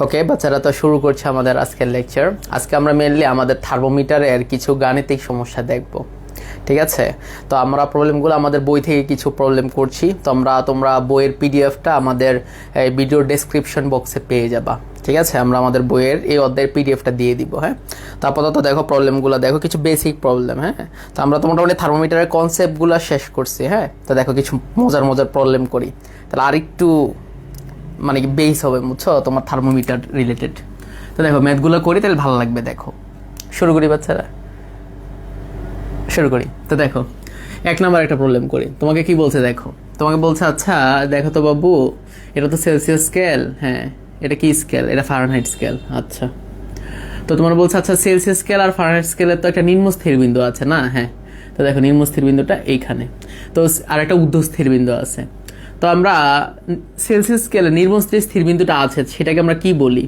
ওকে বাচ্চারা, তো শুরু করছে আমাদের আজকের লেকচার। আজকে আমরা মেনলি আমাদের থার্মোমিটারের কিছু গাণিতিক সমস্যা দেখব, ঠিক আছে? তো আমরা প্রবলেমগুলো আমাদের বই থেকে কিছু প্রবলেম করছি, তোমরা বইয়ের পিডিএফটা আমাদের ভিডিও ডেসক্রিপশন বক্সে পেয়ে যাবা, ঠিক আছে? আমরা আমাদের বইয়ের এই অধ্যায়ের পিডিএফটা দিয়ে দিব। হ্যাঁ, তো আপাতত দেখো প্রবলেমগুলো, দেখো কিছু বেসিক প্রবলেম। হ্যাঁ, তো আমরা তো মোটামুটি থার্মোমিটারের কনসেপ্টগুলো শেষ করছি। হ্যাঁ, তো দেখো কিছু মজার মজার প্রবলেম করি, তাহলে আরেকটু মানে কি বেস হবে, বুঝছো, তোমার থার্মোমিটার রিলেটেড। তো দেখো ম্যাথগুলো করি, তাহলে ভালো লাগবে। দেখো শুরু করি বাচ্চারা, শুরু করি। তো দেখো 1 নাম্বার একটা প্রবলেম করি। তোমাকে কি বলছে দেখো, তোমাকে বলছে আচ্ছা দেখো তো বাবু, এটা তো সেলসিয়াস স্কেল। হ্যাঁ, এটা কি স্কেল? এটা ফারেনহাইট স্কেল। আচ্ছা, তো তোমার বলছে আচ্ছা সেলসিয়াস স্কেল আর ফারেনহাইট স্কেলের তো একটা নিম্ন স্থির বিন্দু আছে না? হ্যাঁ, তো দেখো নিম্ন স্থির বিন্দুটা এইখানে, তো আর একটা ঊর্ধ্ব স্থির বিন্দু আছে। তো আমরা সেলসিয়াস স্কেলে নিম্ন স্থির বিন্দুটা আছে, সেটাকে আমরা কি বলি?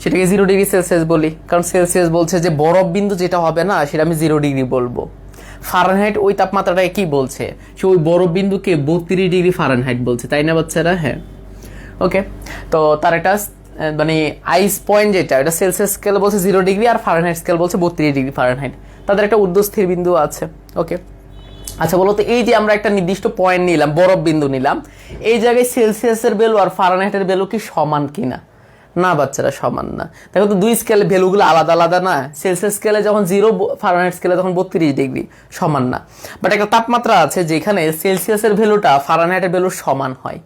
সেটাকে 0 ডিগ্রি সেলসিয়াস বলি, কারণ সেলসিয়াস বলছে যে বরফ বিন্দু যেটা হবে না সেটা আমি 0 ডিগ্রি বলবো। ফারেনহাইট ওই তাপমাত্রাটাকে কি বলছে? সে ওই বরফ বিন্দুকে 32 ডিগ্রি ফারেনহাইট বলছে, তাই না বাচ্চারা? হ্যাঁ, ওকে। তো তার একটা মানে আইস পয়েন্ট যেটা, এটা সেলসিয়াস স্কেল বলছে 0 ডিগ্রি আর ফারেনহাইট স্কেল বলছে 32 ডিগ্রি ফারেনহাইট। তাদের একটা ঊর্ধ্ব স্থির বিন্দু আছে। ওকে, আচ্ছা বলো তো, এই যে আমরা একটা নির্দিষ্ট পয়েন্ট নিলাম, বরফ বিন্দু নিলাম, এই জায়গায় সেলসিয়াসের ভ্যালু আর ফারেনহাইটের ভ্যালু কি সমান কিনা? না বাচ্চারা, সমান না। দেখো তো দুই স্কেলে ভ্যালুগুলো আলাদা আলাদা না? সেলসিয়াস স্কেলে যখন 0, ফারেনহাইট স্কেলে তখন 32 ডিগ্রি, সমান না। বাট একটা তাপমাত্রা আছে যেখানে সেলসিয়াসের ভ্যালুটা ফারেনহাইটের ভ্যালু সমান হয়,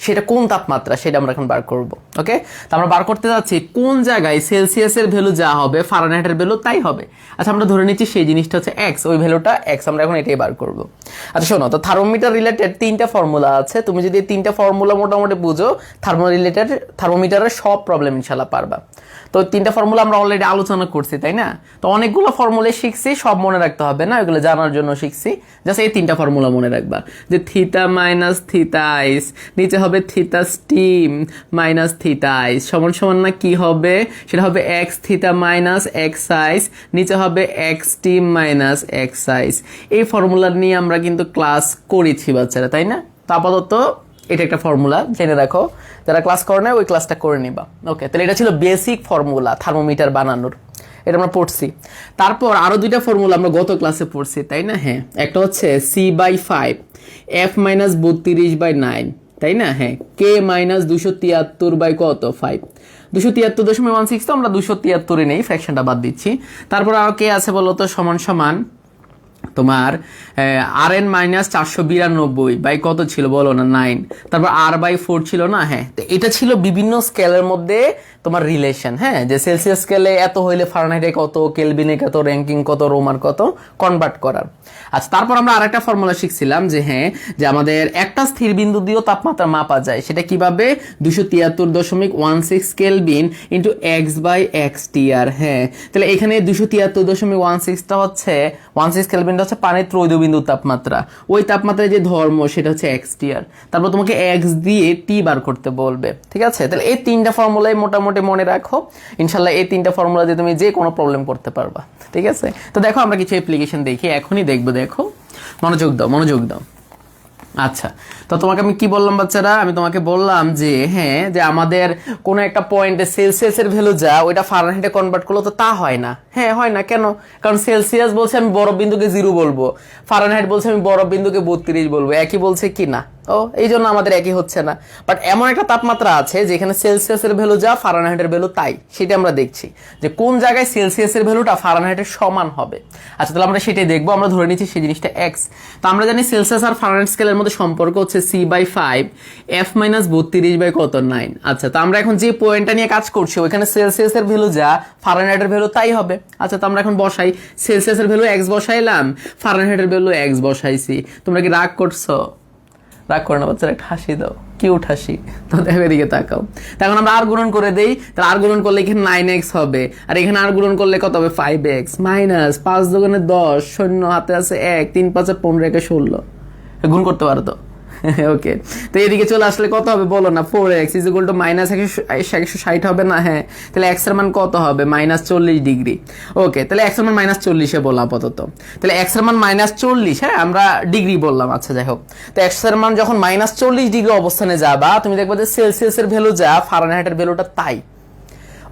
সেটা কোন তাপমাত্রা সেটা আমরা এখন বার করব। ওকে, তো আমরা বার করতে যাচ্ছি কোন জায়গায় সেলসিয়াসের ভ্যালু যা হবে ফারেনহাইটের ভ্যালু তাই হবে। আচ্ছা, আমরা ধরে নিচ্ছি সেই জিনিসটা হচ্ছে এক্স, ওই ভ্যালুটা এক্স, আমরা এখন এটাই বার করব। আচ্ছা শোনো, তো থার্মোমিটার রিলেটেড 3টা ফর্মুলা আছে। তুমি যদি এই 3টা ফর্মুলা মোটামুটি বুঝো, থার্মোমিটারের সব প্রবলেম ইনশাল্লাহ পারবা। তো 3টা ফর্মুলা আমরা অলরেডি আলোচনা করছি, তাই না? তো অনেকগুলো ফর্মুলা শিখছি, সব মনে রাখতে হবে না, এগুলো জানার জন্য শিখছি। জাস্ট এই 3টা ফর্মুলা মনে রাখবা, যে থিটা মাইনাস থিটা আইস, নিচে হবে theta steam minus theta ice সমান সমান না কি হবে? সেটা হবে X theta minus X ice, নিচে হবে X steam minus X ice. এই ফর্মুলা নিয়ে আমরা কিন্তু ক্লাস করেছি বাচ্চারা, তাই না? তো আপাতত এটা একটা ফর্মুলা জেনে রাখো, যারা ক্লাস করে না ওই ক্লাসটা করে নিবা। ওকে, তাহলে এটা ছিল বেসিক ফর্মুলা থার্মোমিটার বানানোর, এটা আমরা পড়ছি। তারপর আরো 2টা ফর্মুলা আমরা গত ক্লাসে পড়ছি, তাই না? হ্যাঁ, একটা হচ্ছে C/5 F মাইনাস 32/9, তাই না? হ্যাঁ, K মাইনাস 273 কত 5, 273.16, তো আমরা 273 নেই, ফ্র্যাকশনটা বাদ দিচ্ছি। তারপর আর কে আছে বলো তো? সমান সমান তোমার RN মাইনাস 492 কত ছিল বলো না? 9। তারপর R/4 ছিল না? হ্যাঁ, তো এটা ছিল বিভিন্ন স্কেলের মধ্যে তোমার রিলেশন। হ্যাঁ, যে সেলসিয়াস স্কেলে এত হইলে ফারেনহাইটে কত, কেলভিনে কত, র্যাঙ্কিং কত, রোমান কত, কনভার্ট করার। আচ্ছা, তারপর আমরা আরেকটা ফর্মুলা শিখছিলাম যে হ্যাঁ, যে আমাদের একটা স্থির বিন্দু দিয়েও তাপমাত্রা মাপা যায়। সেটা কিভাবে? 273.16 কেলভিন ইন্টু x/xtr। হ্যাঁ, তাহলে এখানে 273.16টা হচ্ছে 16 কেলভিনটা হচ্ছে পানির ত্রৈধবিন্দু তাপমাত্রা। ওই তাপমাত্রায় যে ধর্ম সেটা হচ্ছে xtr। তারপর তোমাকে x দিয়ে t বার করতে বলবে, ঠিক আছে? তাহলে এই 3টা ফর্মুলাই মোটামুটি মনে রাখো, ইনশাল্লাহ এই 3টা ফর্মুলা দিয়ে তুমি যে কোনো প্রবলেম করতে পারবা, ঠিক আছে? তো দেখো আমরা কিছু অ্যাপ্লিকেশন দেখি, এখনই দেখবো। দেখো, মনোযোগ দাও, মনোযোগ দাও। আচ্ছা, তো তোমাকে আমি কি বললাম বাচ্চারা? আমি তোমাকে বললাম যে হ্যাঁ, যে আমাদের কোনো একটা পয়েন্টে সেলসিয়াসের ভ্যালু যা, ওইটা ফারেনহাইটে কনভার্ট করলো তো তা হয় না। হ্যাঁ, হয় না কেন? কারণ সেলসিয়াস বলছে আমি বরফ বিন্দুকে 0 বলবো, ফারেনহাইট বলছে আমি বরফ বিন্দুকে 32 বলবো, একই বলছে কি না? ও, এই জন্য আমাদের একই হচ্ছে না। বাট এমন একটা তাপমাত্রা আছে যেখানে সেলসিয়াসের ভ্যালু যা, ফারেনহাইটের ভ্যালু তাই, সেটা আমরা দেখছি যে কোন জায়গায় সেলসিয়াসের ভ্যালুটা ফারেনহাইটের সমান হবে। আচ্ছা, তাহলে আমরা সেটাই দেখবো। আমরা ধরে নিচ্ছি সেই জিনিসটা এক্স। তো আমরা জানি সেলসিয়াস আর ফারেনহাইট স্কেলের মধ্যে সম্পর্ক হচ্ছে C/5 F মাইনাস 32 কত 9। আচ্ছা, তো আমরা এখন যে পয়েন্টটা নিয়ে কাজ করছি ওইখানে সেলসিয়াসের ভ্যালু যা, ফারেনহাইটের ভ্যালু তাই হবে। আচ্ছা, তো আমরা এখন বসাই, সেলসিয়াসের ভ্যালু এক্স বসাইলাম, ফারেনহাইটের ভ্যালু এক্স বসাইছি। তোমরা কি রাগ করছো? রাগ করে না বাচ্চারা, একটা হাসি দাও, কিউট হাসি। তো দেখো এদিকে তাকাও। তখন আমরা আর গুণন করে দেই, তাহলে আর গুণন করলে এখানে 9x হবে, আর এখানে আর গুণন করলে কত হবে? 5x মাইনাস 5 দুগুণে 10, শূন্য হাতে আছে 1, 3 5 15 একে 16। গুণ করতে পারো তো? ওকে, তো এদিকে চলে আসলে কত হবে বলো না? 4x ইকুয়াল টু মাইনাস 160 হবে না? হ্যাঁ, তাহলে x এর মান কত হবে? Minus 40 degree. ওকে, তাহলে x এর মান মাইনাস 40 বললাম আপাতত। তাহলে x এর মান মাইনাস 40, হ্যাঁ আমরা ডিগ্রি বললাম। আচ্ছা যাই হোক, তো x এর মান যখন মাইনাস 40 ডিগ্রি অবস্থানে যাবা, তুমি দেখবে যে সেলসিয়াসের ভ্যালু যা, ফারেনহাইটের ভ্যালুটা তাই।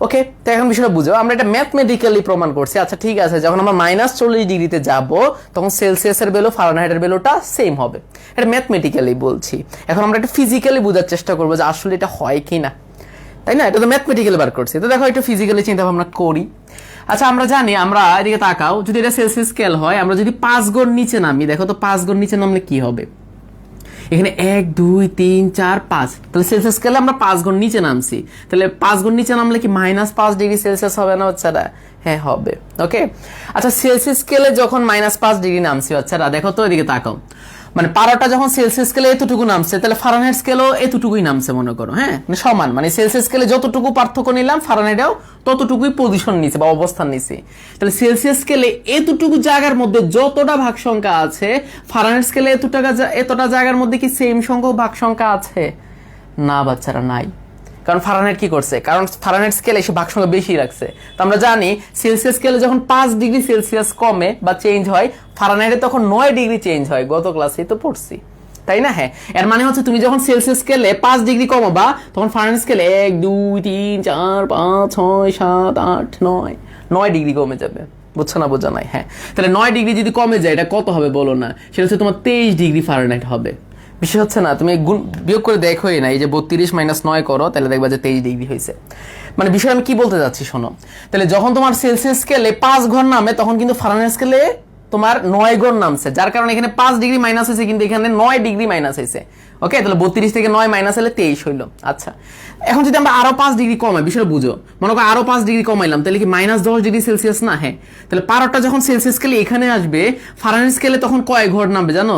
ওকে, তো এখন বিষয়টা বুঝো, আমরা এটা ম্যাথমেটিক্যালি প্রমাণ করছি। আচ্ছা ঠিক আছে, যখন আমরা -40°তে যাব তখন সেলসিয়াসের ভ্যালু ফারেনহাইটের ভ্যালুটা সেম হবে, এটা ম্যাথমেটিক্যালি বলছি। এখন আমরা এটা ফিজিক্যালি বোঝার চেষ্টা করবো যে আসলে এটা হয় কি না, তাই না? এটা তো ম্যাথমেটিক্যালি বার করছি, তো দেখো একটু ফিজিক্যালি চিন্তা ভাবনা করি। আচ্ছা আমরা জানি, আমরা এদিকে তাকাও, যদি এটা সেলসিয়াস স্কেল হয়, আমরা যদি 5 গুণ নিচে নামি, দেখো তো 5 গুণ নিচে নামলে কি হবে? এখানে 1 2 3 4 5, তাহলে সেলসিয়াস স্কেলে আমরা 5 গুণ নিচে নামছি, তাহলে 5 গুণ নিচে নামলে কি -5°C হবে না বাচ্চারা? হ্যাঁ হবে। ওকে, আচ্ছা সেলসিয়াস স্কেলে যখন -5° নামছি বাচ্চারা, দেখো তো এদিকে তাকাও, মানে পারাটা যখন সেলসিয়াস স্কেলে এতটুকু নামছে, তাহলে ফারেনহাইট স্কেলও এতটুকুই নামছে মনে করো, হ্যাঁ মানে সমান, মানে সেলসিয়াস স্কেলে যতটুকু পার্থক্য নিলাম ফারেনহাইটেও ততটুকুই পজিশন নিছে বা অবস্থান নিছে। তাহলে সেলসিয়াস স্কেলে এতটুকু জায়গার মধ্যে যতটা ভাগ সংখ্যা আছে, ফারেনহাইট স্কেলে এতটা জায়গার মধ্যে কি সেম সংখ্যক ভাগ সংখ্যা আছে? না বাচ্চারা, নাই। কারণ ফারেনহাইট কি করছে? কারণ ফারেনহাইট স্কেলে এসে ভাগ সংখ্যা বেশি রাখছে। তো আমরা জানি সেলসিয়াস স্কেলে যখন 5°C কমে বা চেঞ্জ হয়, ফারেনহাইটে তখন 9° চেঞ্জ হয়, গত ক্লাসেই তো পড়ছি, তাই না? হ্যাঁ, এর মানে হচ্ছে তুমি যখন সেলসিয়াস স্কেলে 5° কমাবা, তখন ফারেনহাইট স্কেলে 1 2 3 4 5 6 7 8 9 কমে যাবে। বুঝছো না? বোঝা নাই? হ্যাঁ, তাহলে 9° যদি কমে যায় এটা কত হবে বলো না? সেটা হচ্ছে তোমার 23° ফারেনহাইট হবে। বিষয় হচ্ছে না, তুমি বিয়োগ করে দেখোই না, এই যে 32 - 9 করো, তাহলে দেখবা যে 23° হয়েছে। মানে বিষয় আমি কি বলতে যাচ্ছি শোনো, তাহলে যখন তোমার সেলসিয়াস স্কেলে 5 ঘর নামে, তখন কিন্তু ফারেনহাইট স্কেলে তোমার 9 ঘর নামছে, যার কারণে এখানে 5° মাইনাস হয়েছে, কিন্তু এখানে 9° মাইনাস হয়েছে। ওকে, তাহলে 32 থেকে 9 মাইনাস হলে 23 হইলো। আচ্ছা, এখন যদি আমরা আরো 5° কমাই, বিষয়টা বুঝো, মনে করো আরো 5° কমাইলাম, তাহলে কি -10°C না? হ্যাঁ, তাহলে পারোটা যখন সেলসিয়াস স্কেলে এখানে আসবে, ফারেনহাইট স্কেলে তখন কয় ঘর নামবে জানো?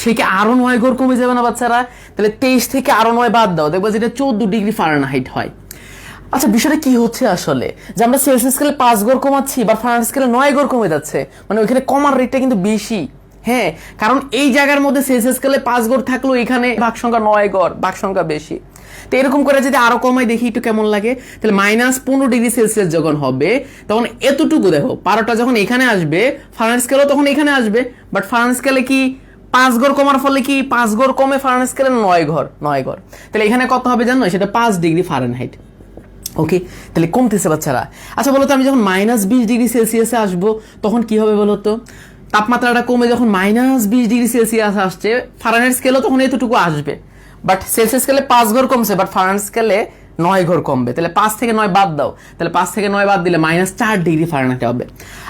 সে কি আরো 9 ঘর কমে যাবে না বাচ্চারা? তাহলে 23 থেকে আরো 9 বাদ দাও, দেখবা যেটা 14° ফারেনহাইট হয়। আচ্ছা বিষয়টা কি হচ্ছে আসলে, যে আমরা সেলসিয়াস স্কেলে 5 ঘর কমাচ্ছি, বা ফারেনহাইট স্কেলে 9 ঘর কমে যাচ্ছে, মানে ওইখানে কমার রেটটা কিন্তু বেশি। হ্যাঁ, কারণ এই জায়গার মধ্যে সেলসিয়াস স্কেলে 5 ঘর থাকলেও এখানে ভাগ সংখ্যা 9 ঘর, ভাগ সংখ্যা বেশি। তো এরকম করে যদি আরো কমাই দেখি একটু কেমন লাগে, তাহলে -15°C যখন হবে, তখন এতটুকু দেখো, পারোটা যখন এখানে আসবে, ফারেনহাইট স্কেলও তখন এখানে আসবে, বাট ফারেনহাইট স্কেলে কি 5 ঘর কমার ফলে কি 5 ঘর কমে ফারেনহাইট স্কেলে 9 ঘর, তাহলে এখানে কত হবে জানো? সেটা 5° ফারেনহাইট। ওকে, তাহলে কমতেছে বাচ্চারা। আচ্ছা বলো তো, আমি যখন -20°C আসবো তখন কি হবে বলো তো? তাপমাত্রাটা কমে যখন -20°C আসছে, ফারেনহাইট স্কেলও তখন এতটুকু আসবে, বাট সেলসিয়াস স্কেলে 5 ঘর কমছে, বাট ফারেনহাইট স্কেলে 9 ঘর কমবে। তাহলে 5 থেকে 9 বাদ দাও, তাহলে 5 থেকে 9 বাদ দিলে -4° ফারেনহাইট হবে।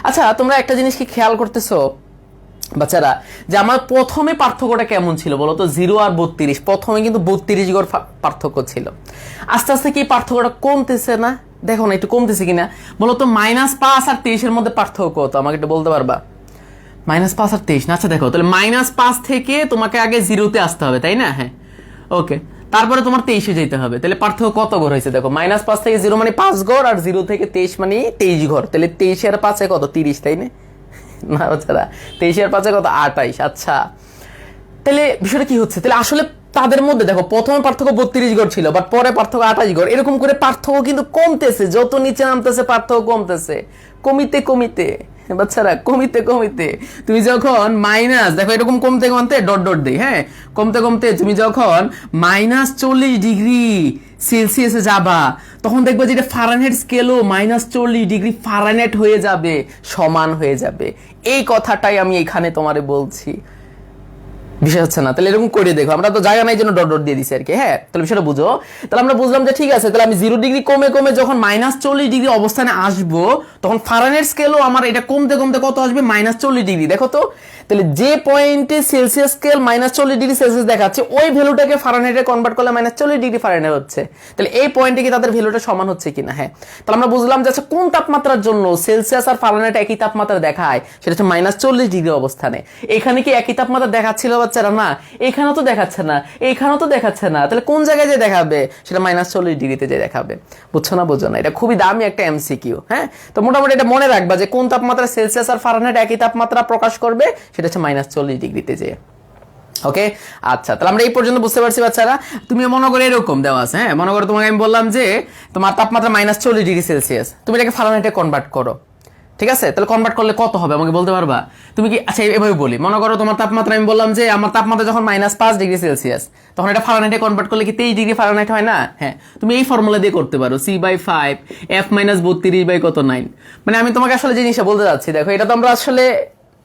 আচ্ছা তোমরা একটা জিনিস কি খেয়াল করতেছো বাচ্চারা, যে আমার প্রথমে পার্থক্যটা কেমন ছিল বলতো? 0 আর 32, প্রথমে কিন্তু 32 ঘর পার্থক্য ছিল। আস্তে আস্তে কি পার্থক্যটা কমতেছে না? দেখো না একটু কমতেছে কিনা বলতো? -5 আর 23 এর মধ্যে পার্থক্য কত আমাকে একটু বলতে পারবা? -5 আর 23 না? আচ্ছা দেখো, তাহলে -5 থেকে তোমাকে আগে 0-তে আসতে হবে, তাই না? হ্যাঁ, ওকে, তারপরে তোমার 23-এ যেতে হবে। তাহলে পার্থক্য কত ঘর হয়েছে দেখো? -5 থেকে 0 মানে 5 ঘর, আর 0 থেকে 23 মানে 23 ঘর। তাহলে 23 আর 5-এ কত? 30, তাই না? না বাচ্চারা, 23 আর 5-এ কত? 28। আচ্ছা, তাহলে বিষয়টা কি হচ্ছে? তাহলে আসলে তাদের মধ্যে দেখো, প্রথমে পার্থক্য 32 ঘর ছিল, বাট পরে পার্থক্য 28 ঘর। এরকম করে পার্থক্য কিন্তু কমতেছে, যত নিচে নামতেছে পার্থক্য কমতেছে, কমিতে বাচ্চারা, কমিতে তুমি যখন মাইনাস, দেখো এরকম কমতে ডট দিই, হ্যাঁ, কমতে তুমি যখন -40°C যাবা, তখন দেখবে যেটা ফারেনহাইট স্কেলও -40° ফারেনহাইট হয়ে যাবে, সমান হয়ে যাবে। এই কথাটাই আমি এখানে তোমারে বলছি। বিষয় হচ্ছে না? তাহলে এরকম করে দেখো, আমরা তো জায়গা নাই জন্য ডট দিয়ে দিছি আর কি। হ্যাঁ, তাহলে বিষয়টা বুঝো। তাহলে আমরা বুঝলাম যে ঠিক আছে, তাহলে আমি 0° কমে যখন -40° অবস্থানে আসবো, তখন ফারেনহাইট স্কেলও আমার এটা কমতে কত আসবে? -40°। দেখো তো, তাহলে যে পয়েন্টে সেলসিয়াস স্কেল -40°C দেখাচ্ছে, ওই ভ্যালুটাকে ফারেনহাইটে কনভার্ট করলে -40° ফারেনহাইট হচ্ছে। তাহলে এই পয়েন্টে কি তাদের ভ্যালুটা সমান হচ্ছে কিনা? হ্যাঁ, তাহলে আমরা বুঝলাম যে আচ্ছা কোন তাপমাত্রার জন্য সেলসিয়াস আর ফারেনহাইট একই তাপমাত্রা দেখায়, সেটা হচ্ছে -40° অবস্থানে। এখানে কি একই তাপমাত্রা দেখাচ্ছিল বাচ্চারা? না, এখানেও তো দেখাচ্ছে না, এখানেও তো দেখাচ্ছে না। তাহলে কোন জায়গায় যে দেখাবে? সেটা -40°তে যে দেখাবে। বুঝছো না? বোঝো না? এটা খুবই দামি একটা MCQ। হ্যাঁ, তো মোটামুটি এটা মনে রাখবা যে কোন তাপমাত্রা সেলসিয়াস আর ফারেনহাইট একই তাপমাত্রা প্রকাশ করবে, সেটা হচ্ছে -40°তে যে। ওকে, আচ্ছা, তাহলে আমরা এই পর্যন্ত বুঝতে পারছি বাচ্চারা। তুমি মনে করো এরকম দেওয়া আছে, হ্যাঁ, মনে করো তোমাকে আমি বললাম যে তোমার তাপমাত্রা -40°C, তুমি এটাকে ফারেনহাইটে কনভার্ট করো। ঠিক আছে, তাহলে কনভার্ট করলে কত হবে আমাকে বলতে পারবা তুমি কি? আচ্ছা এভাবে বলি, মনে করো তোমার তাপমাত্রা, আমি বললাম যে আমার তাপমাত্রা যখন -5 ডিগ্রি সেলসিয়াস, তখন এটা ফারেনহাইটে কনভার্ট করলে কি 23 ডিগ্রি ফারেনহাইট হয় না? হ্যাঁ, তুমি এই ফর্মুলা দিয়ে করতে পারো, C/5 F - 32 বাই কত 9। মানে আমি তোমাকে আসলে জিনিসটা বলতে যাচ্ছি, দেখো এটা তো আমরা আসলে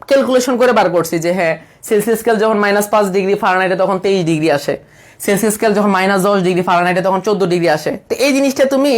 ক্যালকুলেশন করে বার করছি যে হ্যাঁ, সেলসিয়াস স্কেল যখন -5 ডিগ্রি ফারেনহাইটে তখন 23 ডিগ্রি আসে, সেলসিয়াস স্কেল যখন -10 ডিগ্রি ফারেনহাইটে তখন 14 ডিগ্রি আসে। তো এই জিনিসটা তুমি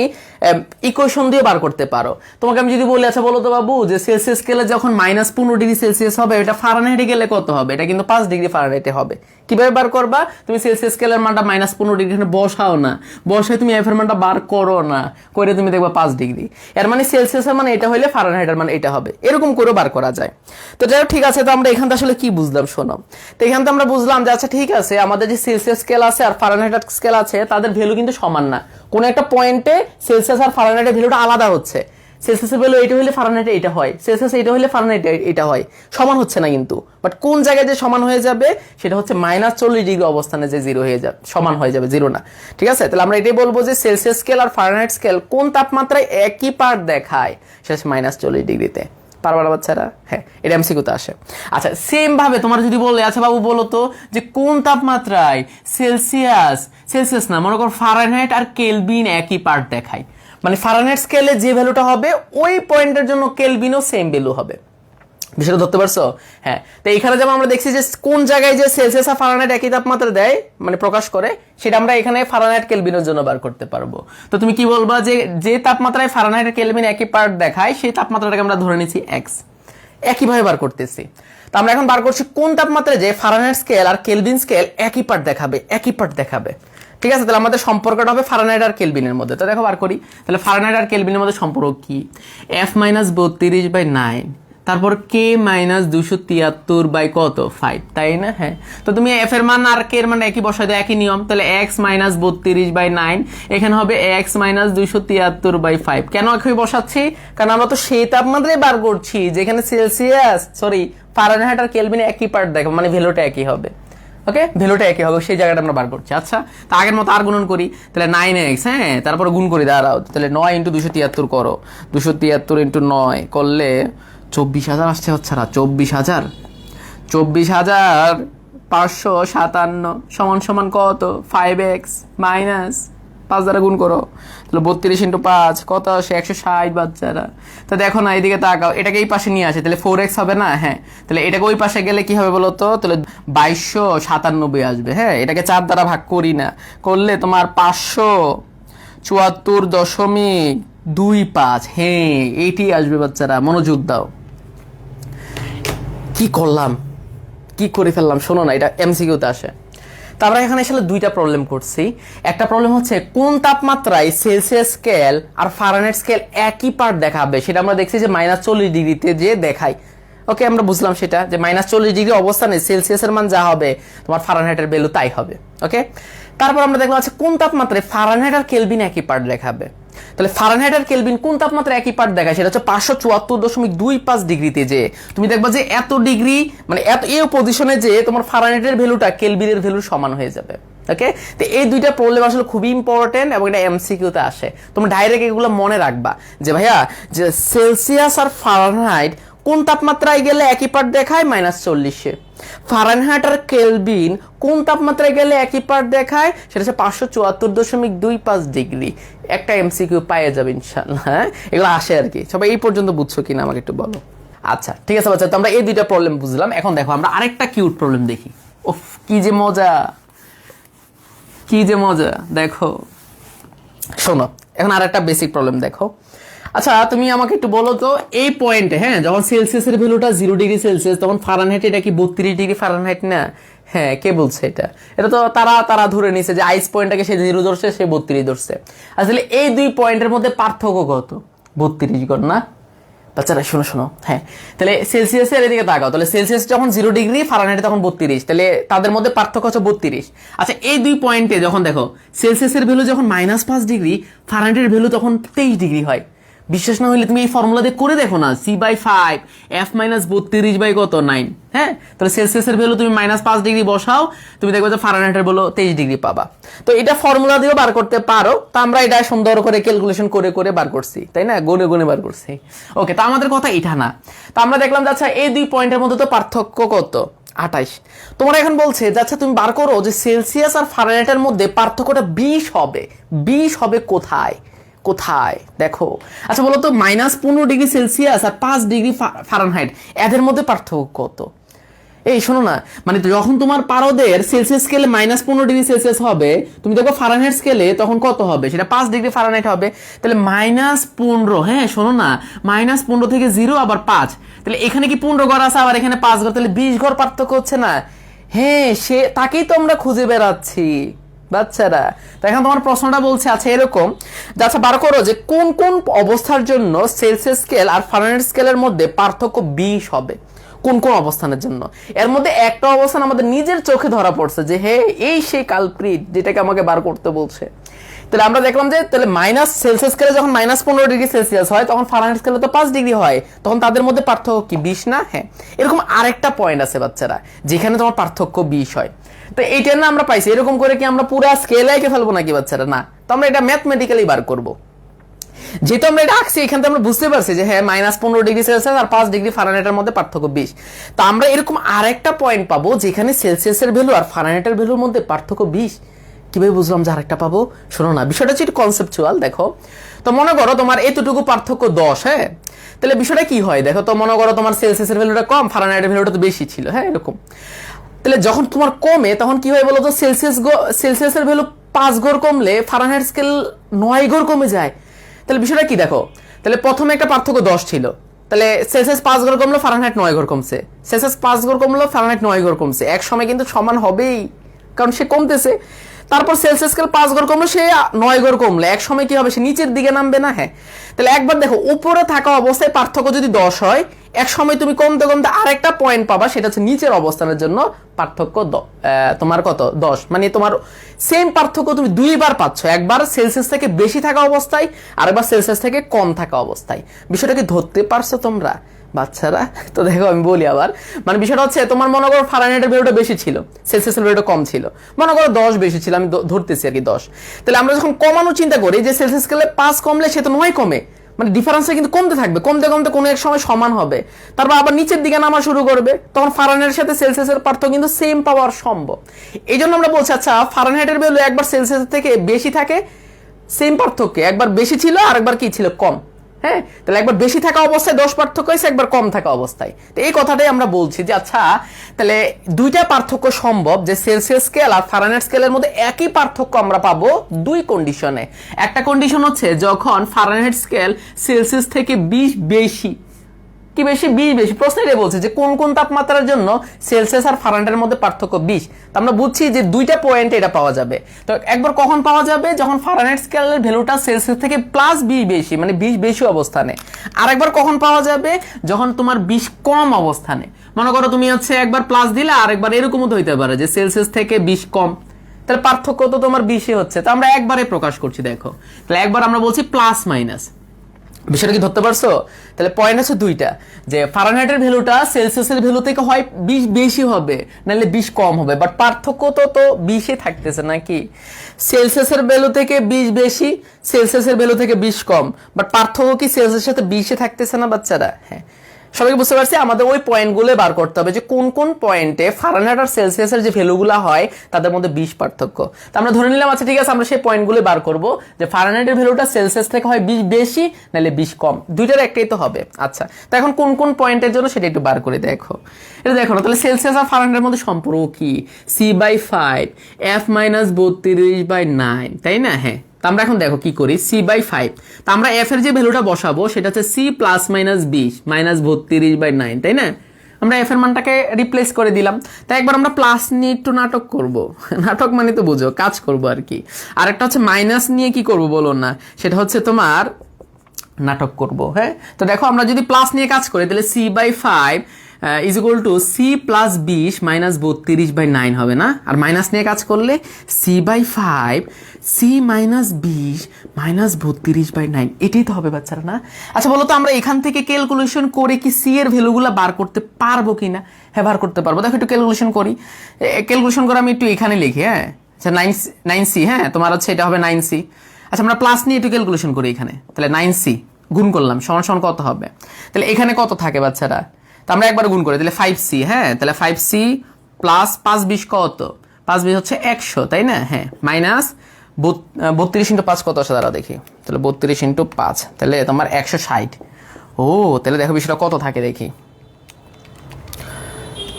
ইকুয়েশন দিয়ে বার করতে পারো। তোমাকে আমি যদি বলি, আচ্ছা বলো তো বাবু, যে সেলসিয়াস স্কেলে যখন -15 ডিগ্রি সেলসিয়াস হবে, এটা ফারেনহাইটে গেলে কত হবে? এটা কিন্তু 5 ডিগ্রি ফারেনহাইটে হবে। কিভাবে বার করবা? তুমি সেলসিয়াস স্কেলের মানটা -15 ডিগ্রি এখানে বসাও না, বসায় তুমি এফ এর মানটা বার করো না, করে তুমি দেখবা 5 ডিগ্রি। এর মানে সেলসিয়াসের মানে এটা হইলে ফারেনহাইটের মানে এটা হবে, এরকম করে বার করা যায়। তো যাই হোক, ঠিক আছে। তো আমরা এখান থেকে আসলে কি বুঝলাম শোনো। তো এখান থেকে আমরা বুঝলাম যে আচ্ছা ঠিক আছে, আমাদের যে সেলসিয়াস স্কেল আছে আর ফারেনহাইট স্কেল আছে, তাদের ভ্যালু কিন্তু সমান না। কোন একটা পয়েন্টে সেলসিয়াস আর ফারেনহাইটের ভ্যালুটা আলাদা হচ্ছে। সেলসিয়াসের ভ্যালু এটা হলে ফারেনহাইটে এটা হয়, সেলসিয়াস এটা হলে ফারেনহাইটে এটা হয়, সমান হচ্ছে না কিন্তু। বাট কোন জায়গায় যে সমান হয়ে যাবে সেটা হচ্ছে -40 ডিগ্রি অবস্থানে যে জিরো হয়ে যাবে, সমান হয়ে যাবে, জিরো না। ঠিক আছে, তাহলে আমরা এটাই বলবো যে সেলসিয়াস স্কেল আর ফারেনহাইট স্কেল কোন তাপমাত্রায় একই পার্ট দেখায়, সেটা হচ্ছে -40 ডিগ্রিতে। পারবা না বাচ্চারা? হ্যাঁ, এটা এমসিকিউতে আসে। আচ্ছা সেম ভাবে তোমার যদি বলে, আচ্ছা বাবু বলো তো যে কোন তাপমাত্রায় সেলসিয়াস না, মনে করো ফারেনহাইট আর কেলভিন একই পার্ট দেখায়, মানে ফারেনহাইট স্কেলে যে ভ্যালুটা হবে ওই পয়েন্টের জন্য কেলভিনও সেম ভ্যালু হবে। বিষয়টা ধরতে পারছো? হ্যাঁ, তো এখানে যেমন আমরা দেখছি যে কোন জায়গায় যে সেলসিয়াস আর ফারেনহাইট একই তাপমাত্রা দেয়, মানে প্রকাশ করে, সেটা আমরা এখানে ফারেনহাইট কেলভিনের জন্য বার করতে পারবো। তো তুমি কি বলবা যে যে তাপমাত্রায় ফারেনহাইট আর কেলভিন একই পার্ট দেখায়, সেই তাপমাত্রাটাকে আমরা ধরে নিচ্ছি x, একইভাবে বার করতেছি। তো আমরা এখন বার করছি কোন তাপমাত্রায় যে ফারেনহাইট স্কেল আর কেলভিন স্কেল একই পার্ট দেখাবে, একই পার্ট দেখাবে। ঠিক আছে, তাহলে আমাদের সম্পর্কটা হবে ফারেনহাইট আর কেলভিনের মধ্যে। তো দেখো বার করি, তাহলে ফারেনহাইট আর কেলভিনের মধ্যে সম্পর্ক কি? F - 32/9, তারপর K - 273 বাই কত 5, তাই না? হ্যাঁ, তো তুমি F এর মান আর K এর মান একই বসাই দাও, একই নিয়ম। তাহলে x - 32/9 এখানে হবে x - 273/5। কেন একই বসাচ্ছি? কারণ আমরা তো সেই তাপমাত্রায় বার করছি যেখানে ফারেনহাইট আর কেলভিন একই পার্ট দেখো, মানে ভ্যালুটা একই হবে। ওকে, ভ্যালুটা একই হবে, সেই জায়গাটা আমরা বার করছি। আচ্ছা, তো আগের মতো আর গুণন করি, তাহলে 9x, হ্যাঁ, তারপরে গুণ করি, দাঁড়াও, তাহলে 9 × 273 করো, 273 × 9 করলে 24,000 আসছে। হচ্ছে না 24,557 সমান কত? 5x মাইনাস 5 দ্বারা গুণ করো, তাহলে 32 × 5 কত আসে? 160 বাচ্চারা। তো দেখো না, এইদিকে তাকাও, এটাকে এই পাশে নিয়ে আসে, তাহলে 4x হবে না? হ্যাঁ, তাহলে এটাকে ওই পাশে গেলে কি হবে বলো তো? তাহলে 2297 আসবে। হ্যাঁ, এটাকে 4 দ্বারা ভাগ করি না, করলে তোমার 574.25। হ্যাঁ, এইটি আসবে বাচ্চারা, মনোযোগ দাও। কি করলাম, কি করে ফেললাম শোনো না, এটা এমসিকিউতে আসে। তো আমরা এখানে আসলে দুইটা প্রবলেম করছি। একটা প্রবলেম হচ্ছে কোন তাপমাত্রায় সেলসিয়াস স্কেল আর ফারেনহাইট স্কেল একই পার্ট দেখাবে, সেটা আমরা দেখছি যে -40 ডিগ্রিতে যে দেখায়। ওকে, আমরা বুঝলাম সেটা যে -40 ডিগ্রি অবস্থানে সেলসিয়াসের মান যা হবে তোমার ফারেনহাইটের ভ্যালু তাই হবে। ওকে, তারপর আমরা দেখলাম আচ্ছা কোন তাপমাত্রায় ফারেনহাইট আর কেলভিন একই পার্ট দেখাবে। তাহলে ফারেনহাইট আর কেলভিন কোন তাপমাত্রায় একই পার্ট দেখায়, সেটা হচ্ছে 574.25 ডিগ্রিতে। যে তুমি দেখবা যে এত ডিগ্রি, মানে এত এই পজিশনে যে তোমার ফারেনহাইটের ভ্যালুটা কেলভিনের ভ্যালুর সমান হয়ে যাবে। ওকে, তো এই দুইটা প্রবলেম আসলে খুবই ইম্পর্টেন্ট এবং এটা এমসিকিউতে আসে। তোমরা ডাইরেক্ট এগুলো মনে রাখবা যে ভাইয়া, যে সেলসিয়াস আর ফারেনহাইট কোন তাপমাত্রায় গেলে একই পার্ট দেখায়? -40-এ। ফারেনহাইট আর কেলভিন কোন তাপমাত্রায় গেলে একই পার্ট দেখায়? সেটা হচ্ছে 574.25 ডিগ্রি। একটা এমসিকিউ পাইয়ে যাবে ইনশাআল্লাহ। এগুলো আসে আর কি। সবাই এই পর্যন্ত বুঝছো কিনা আমাকে একটু বলো। আচ্ছা ঠিক আছে বাচ্চা, তো আমরা এই দুইটা প্রবলেম বুঝলাম। এখন দেখো আমরা আরেকটা কিউট প্রবলেম দেখি। ওফ, কি যে মজা, কি যে মজা। দেখো শোনো, এখন আরেকটা বেসিক প্রবলেম দেখো। আচ্ছা তুমি আমাকে একটু বলো তো, এই পয়েন্টে, হ্যাঁ, যখন সেলসিয়াসের ভ্যালুটা 0 ডিগ্রি সেলসিয়াস, তখন ফারেনহাইট এটা কি 32 ডিগ্রি ফারেনহাইট না? হ্যাঁ, কে বলছে এটা? এটা তো তারা ধরে নিছে যে আইস পয়েন্টটাকে সে 0 ধরছে, সে 32 ধরছে। আসলে এই দুই পয়েন্টের মধ্যে পার্থক্য কত? 32 কর না বাচ্চারা, শোনো। হ্যাঁ, তাহলে সেলসিয়াসের এদিকে তাকাও, তাহলে সেলসিয়াস যখন 0 ডিগ্রি, ফারেনহাইট তখন 32, তাহলে তাদের মধ্যে পার্থক্য হচ্ছে 32। আচ্ছা, এই দুই পয়েন্টে যখন দেখো সেলসিয়াসের ভ্যালু যখন -5 ডিগ্রি, ফারেনহাইটের ভ্যালু তখন 23 ডিগ্রি হয়। বিশ্বাস না হলে তুমি এই ফর্মুলা দিয়ে করে দেখো না, c/5 f মাইনাস 32 বাই কত 9। হ্যাঁ, তাহলে সেলসিয়াসের ভ্যালু তুমি -5 ডিগ্রি বসাও, তুমি দেখবে যে ফারেনহাইটের ভ্যালু 23 ডিগ্রি পাবা। তো এটা ফর্মুলা দিয়েও বার করতে পারো, তো আমরা এটা সুন্দর করে ক্যালকুলেশন করে করে বার করছি, তাই না, গুণে গুণে বার করছি। ওকে, তো আমাদের কথা এটা না। তো আমরা দেখলাম যে আচ্ছা এই দুই পয়েন্টের মধ্যে তো পার্থক্য কত, 28। তোমরা এখন বলছে যে আচ্ছা তুমি বার করো যে সেলসিয়াস আর ফারেনহাইটের মধ্যে পার্থক্যটা 20 হবে। 20 হবে কোথায় কোথায় দেখো। আচ্ছা বলো তো -15 ডিগ্রি সেলসিয়াস আর 5 ডিগ্রি ফারেনহাইট এদের মধ্যে পার্থক্য কত? এই শোনো না, মানে যখন তোমার পারদের সেলসিয়াস স্কেলে -15 ডিগ্রি সেলসিয়াস হবে, তুমি দেখো ফারেনহাইট স্কেলে তখন কত হবে, সেটা 5 ডিগ্রি ফারেনহাইট হবে। তাহলে -15, হ্যাঁ শোনো না, -15 থেকে 0 আবার 5, তাহলে এখানে কি 15 ঘর আছে, আবার এখানে 5 ঘর, তাহলে 20 ঘর পার্থক্য হচ্ছে না? হ্যাঁ, সে তাকেই তো আমরা খুঁজে বেড়াচ্ছি বাচ্চারা। তো এখন তোমার প্রশ্নটা বলছে আচ্ছা এরকম যে আচ্ছা বার করো যে কোন কোন অবস্থার জন্য সেলসিয়াস স্কেল আর ফারেনহাইট স্কেলের মধ্যে পার্থক্য 20 হবে, কোন কোন অবস্থানের জন্য। এর মধ্যে একটা অবস্থান আমাদের নিজের চোখে ধরা পড়ছে যে হে এই সেই কালপ্রিট যেটাকে আমাকে বার করতে বলছে। তাহলে আমরা দেখলাম যে তাহলে মাইনাস সেলসিয়াস স্কেলে যখন -15 ডিগ্রি সেলসিয়াস হয় তখন ফারেনহাইট স্কেলে তো 5 ডিগ্রি হয়, তখন তাদের মধ্যে পার্থক্য কি 20 না? হ্যাঁ, এরকম আরেকটা পয়েন্ট আছে বাচ্চারা যেখানে তোমার পার্থক্য 20 হয়। তো এইটা না আমরা পাইছি, এরকম করে কি আমরা পুরো স্কেলে এঁকে ফেলবো নাকি বাচ্চারা? না, তো আমরা এটা ম্যাথমেটিক্যালি বার করব। যেহেতু আমরা এটা আঁকছি এখান থেকে আমরা বুঝতে পারছি যে হ্যাঁ -15 ডিগ্রি সেলসিয়াস আর 5 ডিগ্রি ফারেনহাইটের মধ্যে পার্থক্য 20। তো আমরা এরকম আরেকটা পয়েন্ট পাবো যেখানে সেলসিয়াসের ভ্যালু আর ফারেনহাইটের ভ্যালুর মধ্যে পার্থক্য 20। কিভাবে বুঝলাম যে আরেকটা পাবো? শোনো না, বিষয়টা হচ্ছে কনসেপচুয়াল। দেখো তো মনে করো তোমার এতটুকু পার্থক্য 10, হ্যাঁ, তাহলে বিষয়টা কি হয় দেখো তো, মনে করো তোমার সেলসিয়াসের ভ্যালুটা কম, ফারেনহাইটের ভ্যালুটা তো বেশি ছিল, হ্যাঁ এরকম। তাহলে যখন তোমার কমে তখন কি হয় বলো তো, সেলসিয়াসের ভ্যালু 5 ঘর কমলে ফারেনহাইট স্কেল 9 ঘর কমে যায়। তাহলে বিষয়টা কি দেখো, তাহলে প্রথমে একটা পার্থক্য 10 ছিল, তাহলে সেলসিয়াস 5 ঘর কমলো, ফারেনহাইট 9 ঘর কমছে, সেলসিয়াস 5 ঘর কমলো, ফারেনহাইট 9 ঘর কমছে, এক সময় কিন্তু সমান হবেই কারণ সে কমতেছে। তারপর সেলসিয়াস স্কেল 5 ঘর কমলো, সে 9 ঘর কমলো, এক সময় কি হবে, সে নিচের দিকে নামবে না? হ্যাঁ, তাহলে একবার দেখো উপরে থাকা অবস্থায় পার্থক্য যদি 10 হয়, এক সময় তুমি কমতে কমতে আরেকটা পয়েন্ট পাবা, সেটা হচ্ছে নিচের অবস্থানের জন্য পার্থক্য তোমার কত 10, মানে তোমার সেম পার্থক্য তুমি দুইবার পাচ্ছ, একবার সেলসিয়াস থেকে বেশি থাকা অবস্থায়, আরেকবার সেলসিয়াস থেকে কম থাকা অবস্থায়। বিষয়টাকে ধরতে পারছো তোমরা বাচ্চারা? তো দেখো আমি বলি আবার, মানে বিষয়টা হচ্ছে তোমার মনে করো ফারেনহাইটের ভ্যালুটা বেশি ছিল, সেলসিয়াসের ভ্যালুটা কম ছিল, মনে করো 10 বেশি ছিল, আমি ধরতেছি আর কি 10। তাহলে আমরা যখন কমানো চিন্তা করি যে সেলসিয়াস স্কেলে 5 কমলে সে তো 9 কমে, মানে ডিফারেন্সটা কিন্তু কমতে থাকবে, কমতে কমতে কোনো এক সময় সমান হবে, তারপর আবার নিচের দিকে নামা শুরু করবে, তখন ফারেনহাইটের সাথে সেলসিয়াসের পার্থক্য কিন্তু সেম পাওয়ার সম্ভব। এই জন্য আমরা বলছি আচ্ছা ফারেনহাইটের ভ্যালু একবার সেলসিয়াস থেকে বেশি থাকে, সেম পার্থক্য, একবার বেশি ছিল আর একবার কি ছিল, কম। হ্যাঁ, তাহলে একবার বেশি থাকা অবস্থায় 10 পার্থক্য হয়েছে, একবার কম থাকা অবস্থায়। তো এই কথাটাই আমরা বলছি যে আচ্ছা তাহলে দুইটা পার্থক্য সম্ভব, যে সেলসিয়াস স্কেল আর ফারেনহাইট স্কেলের মধ্যে একই পার্থক্য আমরা পাবো দুই কন্ডিশনে। একটা কন্ডিশন হচ্ছে যখন ফারেনহাইট স্কেল সেলসিয়াস থেকে 20 বেশি, কি বেশি 20 বেশি, প্রশ্ন এটা বলছে যে কোন কোন তাপমাত্রার জন্য সেলসিয়াস আর ফারেনহাইটের মধ্যে পার্থক্য 20। তো আমরা বুঝছি যে দুইটা পয়েন্টে এটা পাওয়া যাবে। তো একবার কখন পাওয়া যাবে, যখন ফারেনহাইট স্কেলের ভ্যালুটা সেলসিয়াস থেকে +20 বেশি, মানে 20 বেশি অবস্থানে। আর একবার কখন পাওয়া যাবে, যখন তোমার 20 কম অবস্থানে। মনে করো তুমি হচ্ছে একবার প্লাস দিলে আর একবার এরকমও তো হইতে পারে যে সেলসিয়াস থেকে 20 কম, তাহলে পার্থক্য তো তোমার 20 হচ্ছে। তো আমরা একবারে প্রকাশ করছি, দেখো তাহলে একবার আমরা বলছি প্লাস মাইনাস। বিষয়টা কি ধরতে পারছো? তাহলে পয়েন্ট হচ্ছে দুইটা, যে ফারেনহাইটের ভ্যালুটা সেলসিয়াসের ভ্যালু থেকে হয় 20 বেশি হবে, নাহলে 20 কম হবে, বাট পার্থক্য তো 20 থাকতেছে নাকি? সেলসিয়াসের ভ্যালু থেকে 20 বেশি, সেলসিয়াসের ভ্যালু থেকে 20 কম, বাট পার্থক্য কি সেলসিয়াসের সাথে 20 থাকতেছে না বাচ্চারা? হ্যাঁ, সবাইকে বুঝতে পারছি। আমাদের ওই পয়েন্টগুলো বার করতে হবে যে কোন কোন পয়েন্টে ফারেনহাইট আর সেলসিয়াসের যে ভ্যালুগুলো হয় তাদের মধ্যে 20 পার্থক্য। তো আমরা ধরে নিলাম আচ্ছা ঠিক আছে, আমরা সেই পয়েন্টগুলো বার করব যে ফারেনহাইটের ভ্যালুটা সেলসিয়াস থেকে হয় 20 বেশি নাহলে 20 কম, দুইটার একটাই তো হবে। আচ্ছা, তো এখন কোন কোন পয়েন্টের জন্য সেটা একটু বার করে দেখো। এটা দেখো না, তাহলে সেলসিয়াস আর ফারেনহাইটের মধ্যে সম্পর্ক কি, c/5 f - 32/9, তাই না? হ্যাঁ, আমরা এখন দেখো কি করি, c/5, তো আমরা f এর যে ভ্যালুটা বসাবো সেটা হচ্ছে c +- 20 -32/9, তাই না? আমরা f এর মানটাকে রিপ্লেস করে দিলাম। তাই একবার আমরা প্লাস নিয়ে একটু নাটক করব, নাটক মানে তো বুঝো, কাজ করব আর কি। আর একটা হচ্ছে মাইনাস নিয়ে কি করব বলো না, সেটা হচ্ছে তোমার নাটক করব। হ্যাঁ, তো দেখো আমরা যদি প্লাস নিয়ে কাজ করি তাহলে c/5 is equal to C plus 20 minus 32/9 হবে না? আর মাইনাস নিয়ে কাজ করলে c/5 সি মাইনাস 20 মাইনাস 32/9 এটাই তো হবে বাচ্চারা না? আচ্ছা বলো তো আমরা এখান থেকে ক্যালকুলেশন করে কি সি এর ভ্যালুগুলো বার করতে পারবো কিনা? হ্যাঁ বার করতে পারবো। দেখো একটু ক্যালকুলেশন করি। ক্যালকুলেশন করে আমি একটু এখানে লিখি। হ্যাঁ আচ্ছা 9c, হ্যাঁ তোমার হচ্ছে এটা হবে 9c। আচ্ছা আমরা প্লাস নিয়ে একটু ক্যালকুলেশন করি এখানে। তাহলে 9c গুণ করলাম সমান সমান কত হবে? তাহলে এখানে কত থাকে বাচ্চারা? তো আমরা একবার গুণ করি, তাহলে 5c। হ্যাঁ তাহলে 5c প্লাস 5 20 কত? 5 20 হচ্ছে 100, তাই না? হ্যাঁ মাইনাস 32 ইন্টু 5 কত আসে দাঁড়া দেখি। তাহলে 32 ইন্টু 5 তাহলে তোমার 160। ও তাহলে দেখো বিষয়টা কত থাকে দেখি।